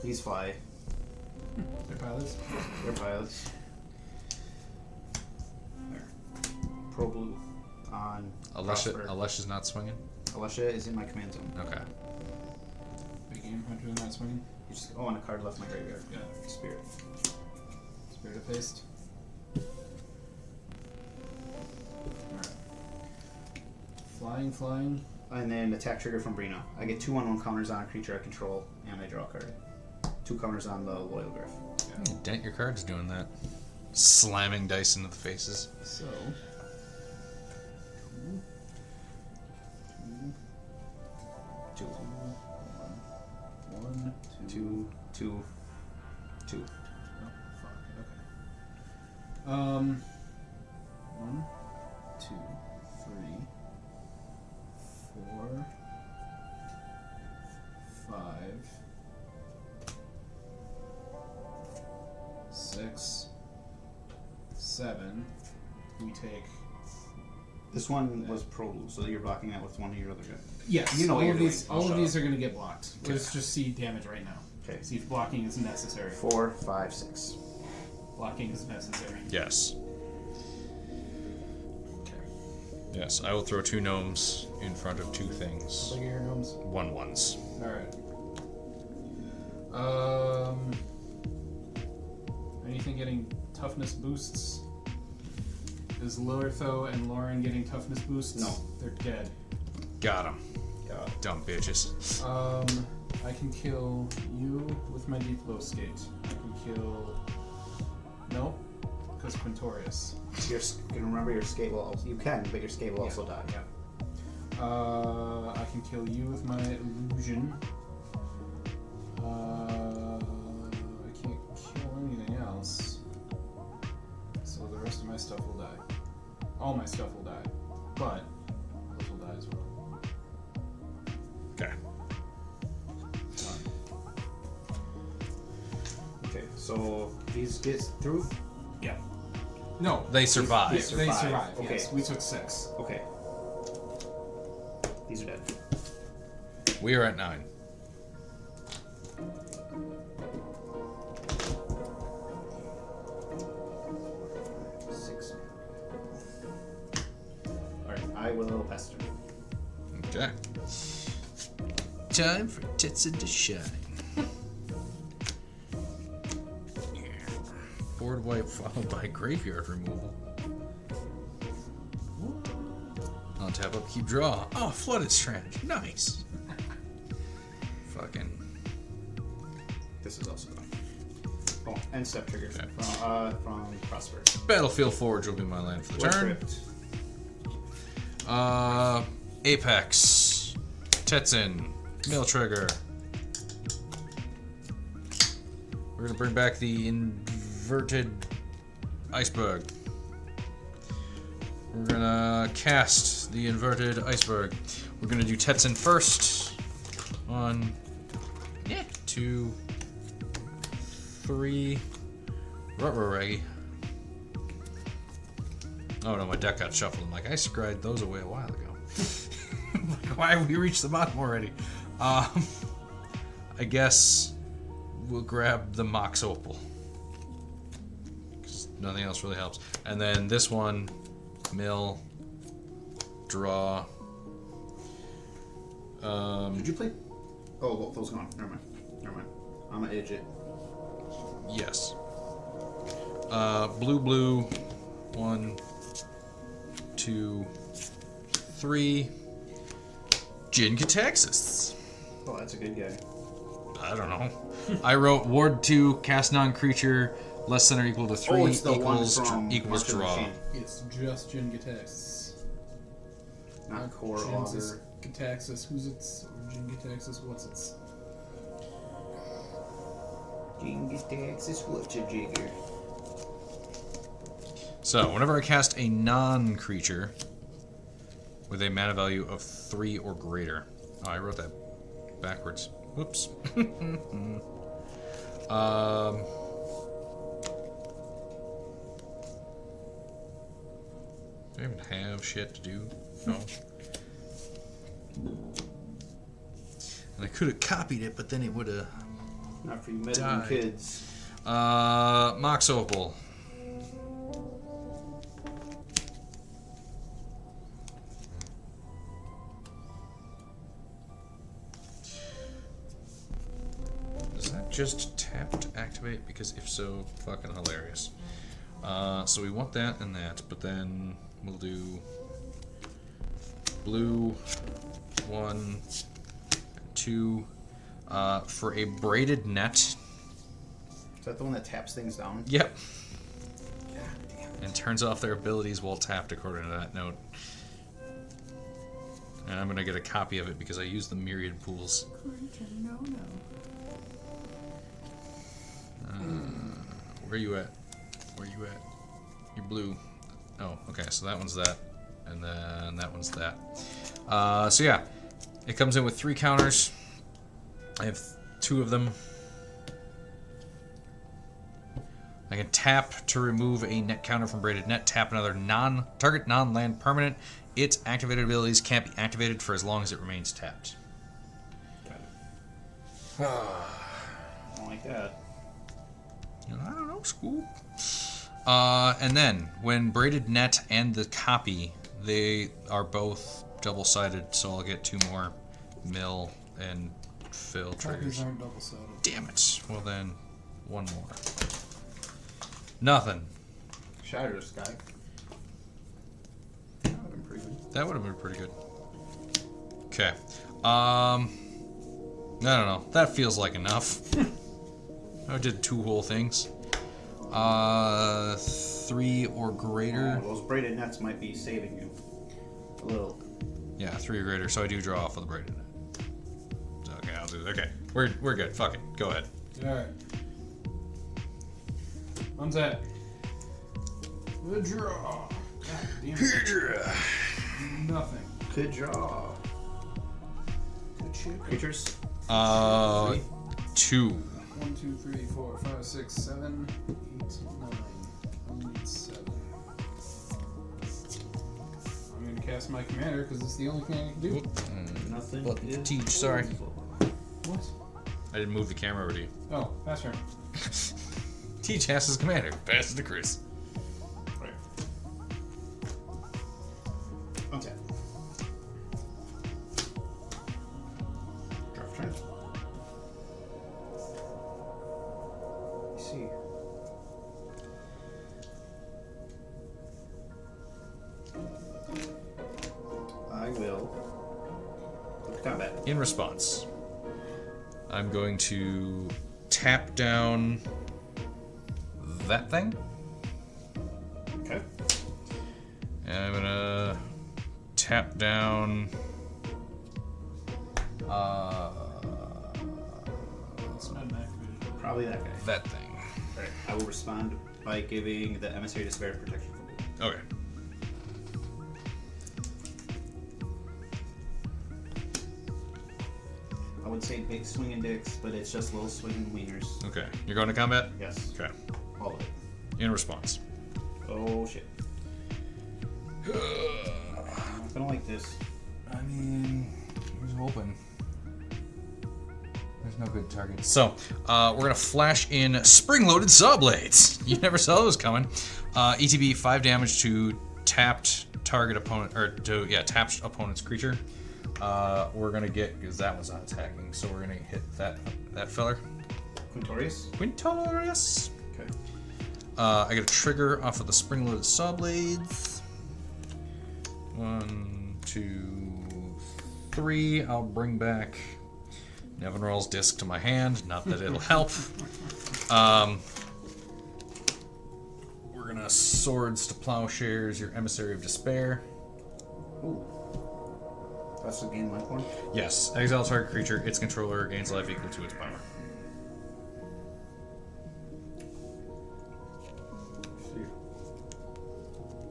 These fly. They're pilots. They're pilots. There. Pro Blue on Prosper. Alesha's not swinging? Alesha is in my command zone. Okay. Big game hunter not swinging. You just, and a card left in my graveyard. Yeah. Spirit. Spirit of Haste. Alright. Flying. And then attack trigger from Brina. I get 2 1/1 counters on a creature I control, and I draw a card. 2 counters on the Loyal Griff. You dent your cards doing that. Slamming dice into the faces. So. 2. 1, 2, 2, 2. Oh, fuck. Okay. 1, 2, 3, 4, 5, 6, 7. We take This one was pro blue, so you're blocking that with one of your other guys. Yes. You know what all you're of these. doing. All Shut of these up. are going to get blocked. Let's just see damage right now. Okay. See if blocking is necessary. 4, 5, 6. Blocking is necessary. Yes. Yes, I will throw 2 gnomes in front of 2 things. Look at your gnomes. 1/1s. All right. Anything getting toughness boosts? Is Lortho and Lauren getting toughness boosts? No. They're dead. Got him. Yeah. Dumb bitches. I can kill you with my deep glow skate. I can kill. No, because Quintorius. You can remember your skate will also. You can, but your skate will also die. Yeah. I can kill you with my illusion. I can't kill anything else. So the rest of my stuff will die. All my stuff will die. But those will die as well. Okay. Okay, so these get through? Yeah. No. They survive. Yes, they survive. Okay. Yes, we took 6. Okay. These are dead. We are at 9. Six. Alright, I will pass it. Okay. Time for Tetzin to shine. Board wipe followed by graveyard removal. On tap upkeep draw. Oh, flooded strategy. Nice. Fucking. This is also gone. Oh, and step trigger Okay. from Prosper. Battlefield Forge will be my land for the One turn. crypt. Apex. Tetzin. Mill trigger. We're gonna bring back the inverted iceberg. We're gonna cast the inverted iceberg. We're gonna do Tetzin first. 1, 2, 3. Rugby. Oh no, my deck got shuffled. I'm like, I scried those away a while ago. Like, why have we reached the bottom already? I guess we'll grab the Mox Opal. 'Cause nothing else really helps. And then this one, mill, draw. Did you play? Oh, well, those gone. Never mind. I'm gonna edge it. Yes. Blue. 1, 2, 3. Jin-Gitaxias. Oh, that's a good guy. I don't know. I wrote Ward 2, cast non-creature, less than or equal to 3, Oh, it's the one equals from equals Mark of the draw. Machine. It's just Jin Gitaxis. Not Core Jin's Auger. Gitaxis. Who's its? Jin Gitaxis. What's its? Texas Jigger. So, whenever I cast a non-creature with a mana value of 3 or greater. Oh, I wrote that backwards. Whoops. Do I even have shit to do? No. And I could have copied it, but then it would have. Not for you meddling Died. kids. Mox Opal. Does that just tap to activate? Because if so, fucking hilarious. So we want that and that, but then we'll do blue 1, 2 for a braided net. Is that the one that taps things down? Yep. God damn it. And turns off their abilities while tapped according to that note. And I'm gonna get a copy of it because I use the myriad pools. Where you at? Where you at? You're blue. Oh, okay, so that one's that. And then that one's that. So yeah, it comes in with 3 counters. I have 2 of them. I can tap to remove a net counter from Braided Net. Tap another target non-land permanent its activated abilities can't be activated for as long as it remains tapped. I don't like that. I don't know, school. And then, when Braided Net and the copy, they are both double-sided, so I'll get 2 more mill and fill Copies triggers. aren't double-sided. Damn it. Well then, 1 more. Nothing. Shatter the Sky. That would have been pretty good. That would have been pretty good. Okay. I don't know. That feels like enough. I did 2 whole things. 3 or greater. Oh, those braided nets might be saving you a little. Yeah, 3 or greater. So I do draw off of the braided net. So, okay, I'll do. Okay, we're good. Fuck it. Go ahead. All right. One's that. Good draw. God damn it. Nothing. Good draw. Good shit. Creatures. 2. 1, 2, 3, 4, 5, 6, 7, 8, 9. I need 7. I'm going to cast my commander because it's the only thing I can do. Nothing. Well, is teach, sorry. What? I didn't move the camera over to you. Oh, pass turn. Teach has his commander. Passes to Chris. Right. Okay. Draft turn. Let's see. I will look to combat. In response, I'm going to tap down that thing. Okay. And I'm gonna tap down It's not an activated. Probably that guy. that thing. Alright. I will respond by giving the Emissary Despair protection for me. Okay. I would say big swinging dicks, but it's just little swinging wieners. Okay. You're going to combat? Yes. Okay. All of it. In response. Oh shit. I'm not gonna like this. I mean, here's hoping. There's no good targets. So, we're gonna flash in spring-loaded saw blades. You never saw those coming. ETB 5 damage to tapped target opponent, or to tapped opponent's creature. We're gonna get, because that was not attacking, so we're gonna hit that feller. Quintorius? Quintorius. Okay. I get a trigger off of the spring-loaded saw blades. 1, 2, 3. I'll bring back Nevinral's disc to my hand. Not that it'll help. We're gonna swords to plowshares. Your Emissary of Despair. Ooh. That's a gain life one? Yes, exile target creature. Its controller gains life equal to its power.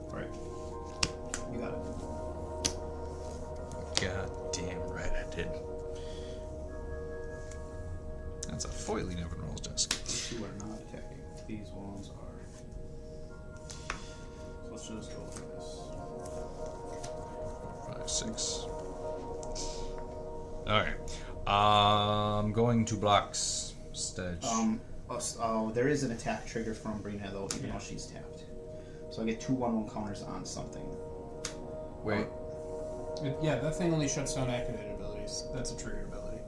Alright. You got it. God damn right I did. That's a foily Nevinral's disc. You are not attacking. These ones are. So let's just go for this. 5, 6. Okay. I'm going to block Stage. There is an attack trigger from Brina though, even though she's tapped. So I get 2 1/1 counters on something. Wait. Yeah, that thing only shuts down activated abilities. That's a triggered ability.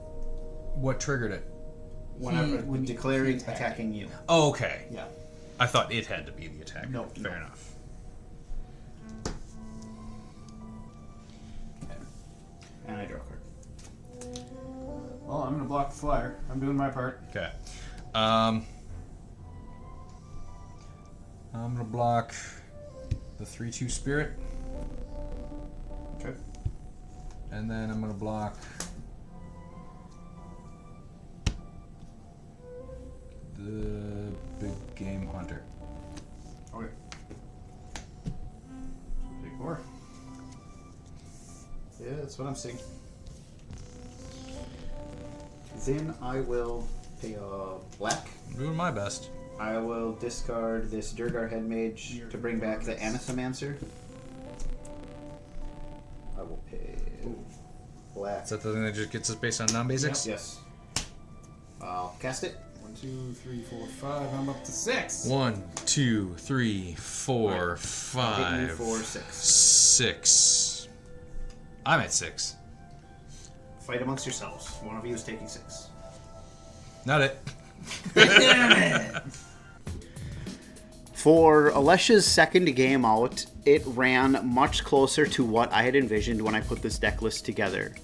What triggered it? When declaring he attacked. attacking you. Oh, okay. Yeah. I thought it had to be the attacker. No, Fair no. enough. And I draw a card. Well, I'm gonna block the flyer. I'm doing my part. Okay. I'm gonna block the 3/2 spirit, Okay. and then I'm gonna block the big game hunter. Okay. Big 4. Yeah, that's what I'm seeing. Then I will pay a black. I'm doing my best. I will discard this Durgar Head Mage to bring back the Anathemancer. black. Is that the thing that just gets us based on non-basics? Yes. I'll cast it. 1, 2, 3, 4, 5. I'm up to 6. 1, 2, 3, 4, Hit you 5, for 6. 6. I'm at 6. Fight amongst yourselves. One of you is taking 6. Not it. For Alesha's second game out, it ran much closer to what I had envisioned when I put this deck list together.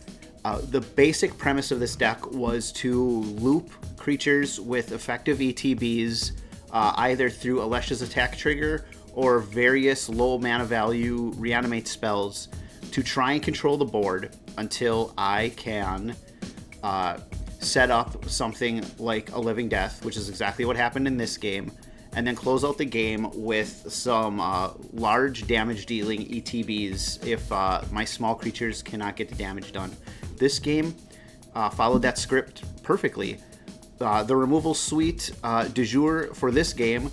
The basic premise of this deck was to loop creatures with effective ETBs either through Alesha's attack trigger or various low mana value reanimate spells to try and control the board until I can set up something like a Living Death, which is exactly what happened in this game, and then close out the game with some large damage dealing ETBs if my small creatures cannot get the damage done. This game followed that script perfectly. The removal suite du jour for this game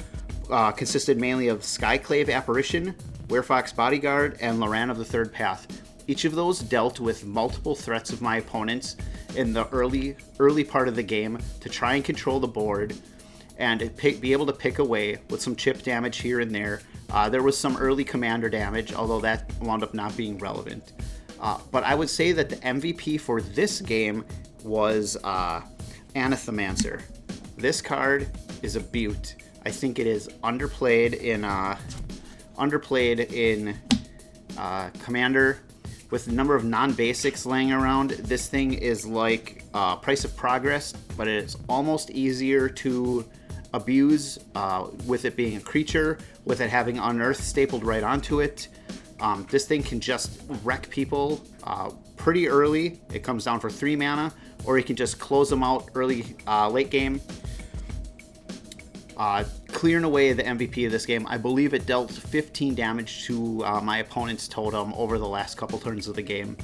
consisted mainly of Skyclave Apparition, Werefox Bodyguard, and Loran of the Third Path. Each of those dealt with multiple threats of my opponents in the early part of the game to try and control the board and be able to pick away with some chip damage here and there. There was some early commander damage, although that wound up not being relevant. But I would say that the MVP for this game was Anathemancer. This card is a beaut. I think it is underplayed in Commander. With the number of non-basics laying around, this thing is like Price of Progress, but it's almost easier to abuse with it being a creature, with it having Unearth stapled right onto it. This thing can just wreck people pretty early. It comes down for 3 mana, or you can just close them out early, late game. Clearing away the MVP of this game, I believe it dealt 15 damage to my opponent's totem over the last couple turns of the game.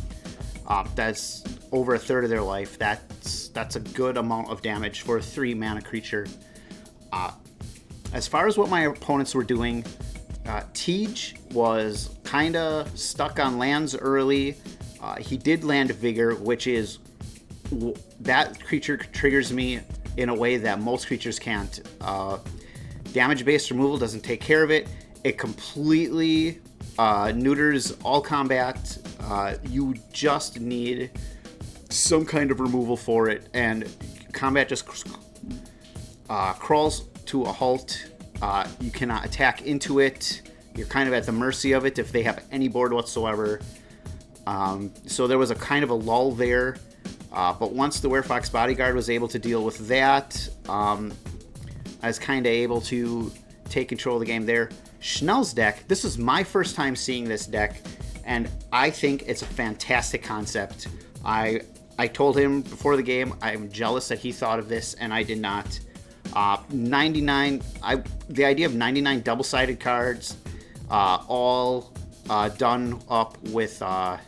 That's over a third of their life. That's a good amount of damage for a 3 mana creature. As far as what my opponents were doing, Tej was kind of stuck on lands early. He did land Vigor, which is that creature triggers me in a way that most creatures can't. Damage-based removal doesn't take care of it. It completely neuters all combat. You just need some kind of removal for it, and combat just crawls to a halt. You cannot attack into it. You're kind of at the mercy of it if they have any board whatsoever. So there was a kind of a lull there. But once the Werefox Bodyguard was able to deal with that, I was kind of able to take control of the game there. Schnell's deck, this is my first time seeing this deck, and I think it's a fantastic concept. I told him before the game I'm jealous that he thought of this, and I did not. 99, the idea of 99 double-sided cards, all done up with the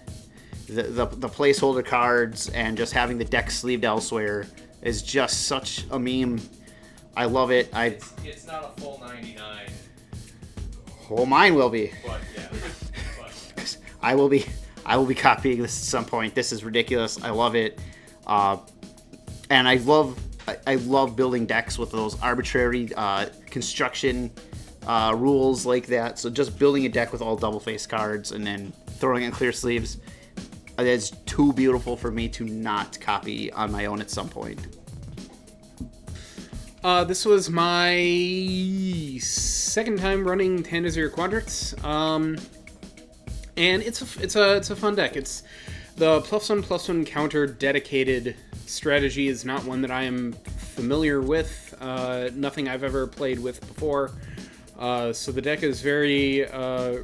placeholder cards and just having the deck sleeved elsewhere is just such a meme. I love it. It's not a full 99. Well, mine will be. But yeah. But. I will be copying this at some point. This is ridiculous. I love it. And I love building decks with those arbitrary construction rules like that. So just building a deck with all double-face cards and then throwing in clear sleeves, it's too beautiful for me to not copy on my own at some point. This was my second time running Tanazir Quadrix, and it's a fun deck. It's the +1/+1 counter dedicated strategy is not one that I am familiar with. Nothing I've ever played with before. So the deck is very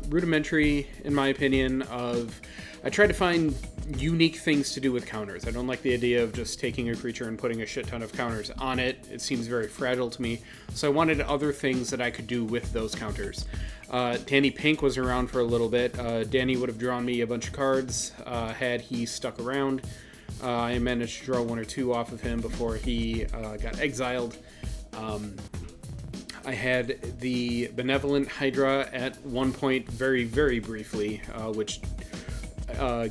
rudimentary, in my opinion. I try to find unique things to do with counters. I don't like the idea of just taking a creature and putting a shit ton of counters on it. It seems very fragile to me. So I wanted other things that I could do with those counters. Danny Pink was around for a little bit. Danny would have drawn me a bunch of cards had he stuck around. I managed to draw 1 or 2 off of him before he got exiled. I had the Benevolent Hydra at one point very, very briefly, which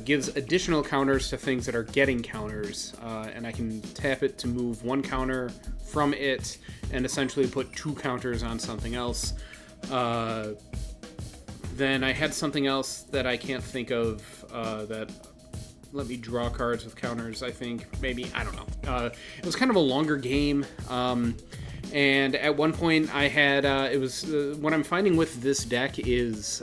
gives additional counters to things that are getting counters, and I can tap it to move one counter from it and essentially put 2 counters on something else. Then I had something else that I can't think of that let me draw cards with counters, I think. Maybe, I don't know. It was kind of a longer game. And at one point I had, what I'm finding with this deck is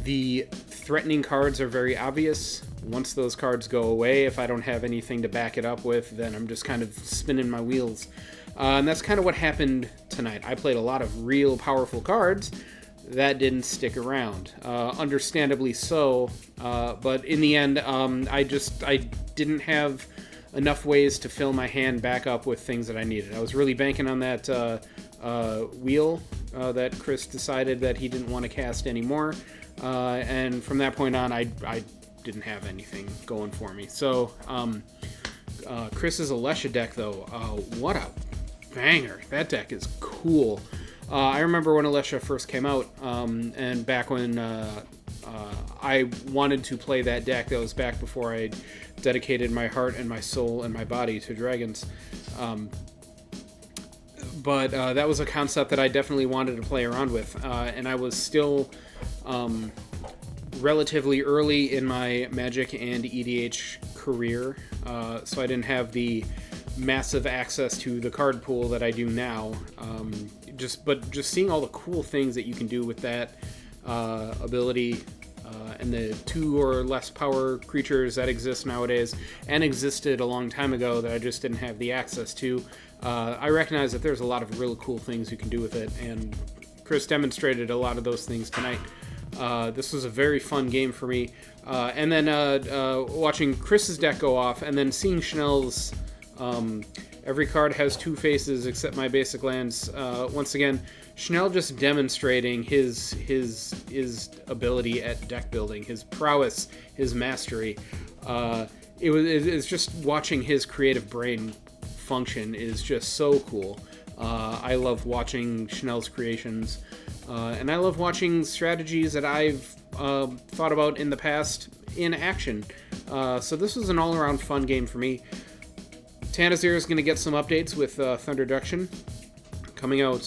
the threatening cards are very obvious. Once those cards go away, if I don't have anything to back it up with, then I'm just kind of spinning my wheels. And that's kind of what happened tonight. I played a lot of real powerful cards that didn't stick around. Understandably so, but in the end, I didn't have enough ways to fill my hand back up with things that I needed. I was really banking on that wheel that Chris decided that he didn't want to cast anymore, and from that point on, I didn't have anything going for me. So Chris's Alesha deck, though, what a banger. That deck is cool. I remember when Alesha first came out, and back when I wanted to play that deck, that was back before I dedicated my heart and my soul and my body to dragons. But that was a concept that I definitely wanted to play around with, and I was still relatively early in my Magic and EDH career, so I didn't have the massive access to the card pool that I do now. But just seeing all the cool things that you can do with that ability, and the 2 or less power creatures that exist nowadays and existed a long time ago that I just didn't have the access to, I recognize that there's a lot of really cool things you can do with it, and Chris demonstrated a lot of those things tonight. This was a very fun game for me, and then watching Chris's deck go off and then seeing Schnell's every card has 2 faces except my basic lands. Once again, Schnell just demonstrating his ability at deck building, his prowess, his mastery. It's just watching his creative brain function is just so cool. I love watching Schnell's creations, and I love watching strategies that I've thought about in the past in action. So this was an all-around fun game for me. Tanazir is going to get some updates with Thunderduction coming out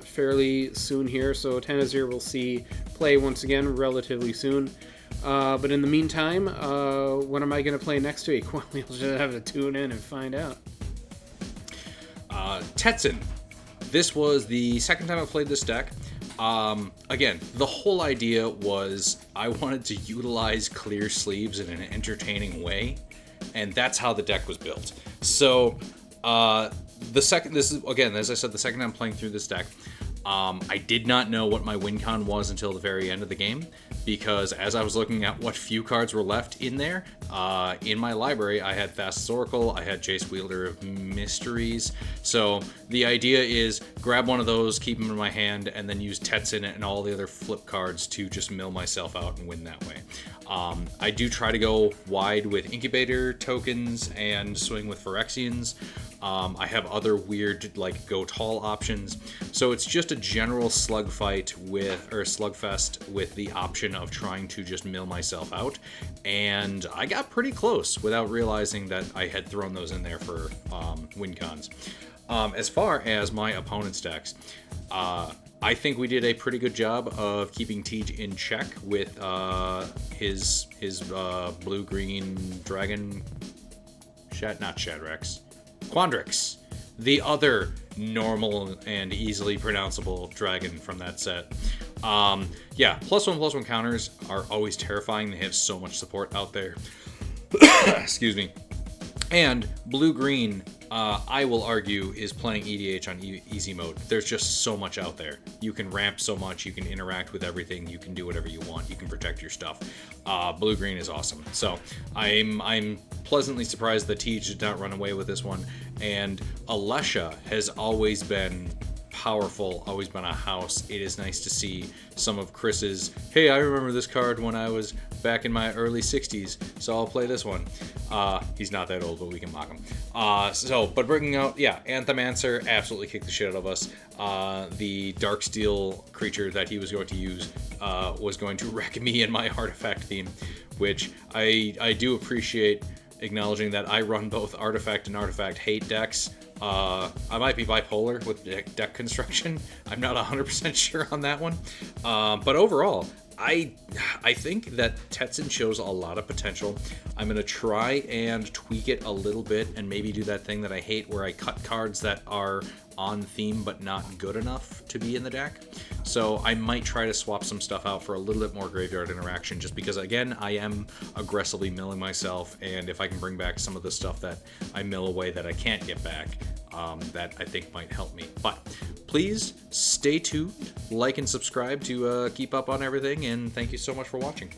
fairly soon here, so Tanazir will see play once again relatively soon. But in the meantime, what am I going to play next week? Well, you'll just have to tune in and find out. Tetzin. This was the second time I played this deck. Again, the whole idea was I wanted to utilize clear sleeves in an entertaining way, and that's how the deck was built. So, this is, again, as I said, the second time playing through this deck. I did not know what my win con was until the very end of the game, because as I was looking at what few cards were left in there, in my library, I had Fastest Oracle, I had Jace Wielder of Mysteries. So the idea is grab one of those, keep them in my hand, and then use Tetzin and all the other flip cards to just mill myself out and win that way. I do try to go wide with Incubator tokens and swing with Phyrexians. I have other weird, like, go tall options. So it's just a general slugfest with the option of trying to just mill myself out. And I got pretty close without realizing that I had thrown those in there for win cons. As far as my opponent's decks, I think we did a pretty good job of keeping Tej in check with his blue-green dragon, Quandrix, the other normal and easily pronounceable dragon from that set. Yeah, +1/+1 counters are always terrifying. They have so much support out there. Excuse me. And blue-green, I will argue, is playing EDH on easy mode. There's just so much out there. You can ramp so much, you can interact with everything, you can do whatever you want, you can protect your stuff. Blue-green is awesome. So I'm pleasantly surprised that Tej did not run away with this one. And Alesha has always been powerful, always been a house. It is nice to see some of Chris's, hey, I remember this card when I was back in my early 60s, so I'll play this one. He's not that old, but we can mock him. But bringing out, yeah, Anthemansur absolutely kicked the shit out of us. The Darksteel creature that he was going to use was going to wreck me and my artifact theme, which I do appreciate acknowledging that I run both artifact and artifact hate decks. I might be bipolar with deck construction. I'm not 100% sure on that one. But overall, I think that Tetzin shows a lot of potential. I'm going to try and tweak it a little bit and maybe do that thing that I hate where I cut cards that are on theme but not good enough to be in the deck. So I might try to swap some stuff out for a little bit more graveyard interaction, just because, again, I am aggressively milling myself, and if I can bring back some of the stuff that I mill away that I can't get back, that I think might help me. But please stay tuned, like and subscribe to keep up on everything, and thank you so much for watching.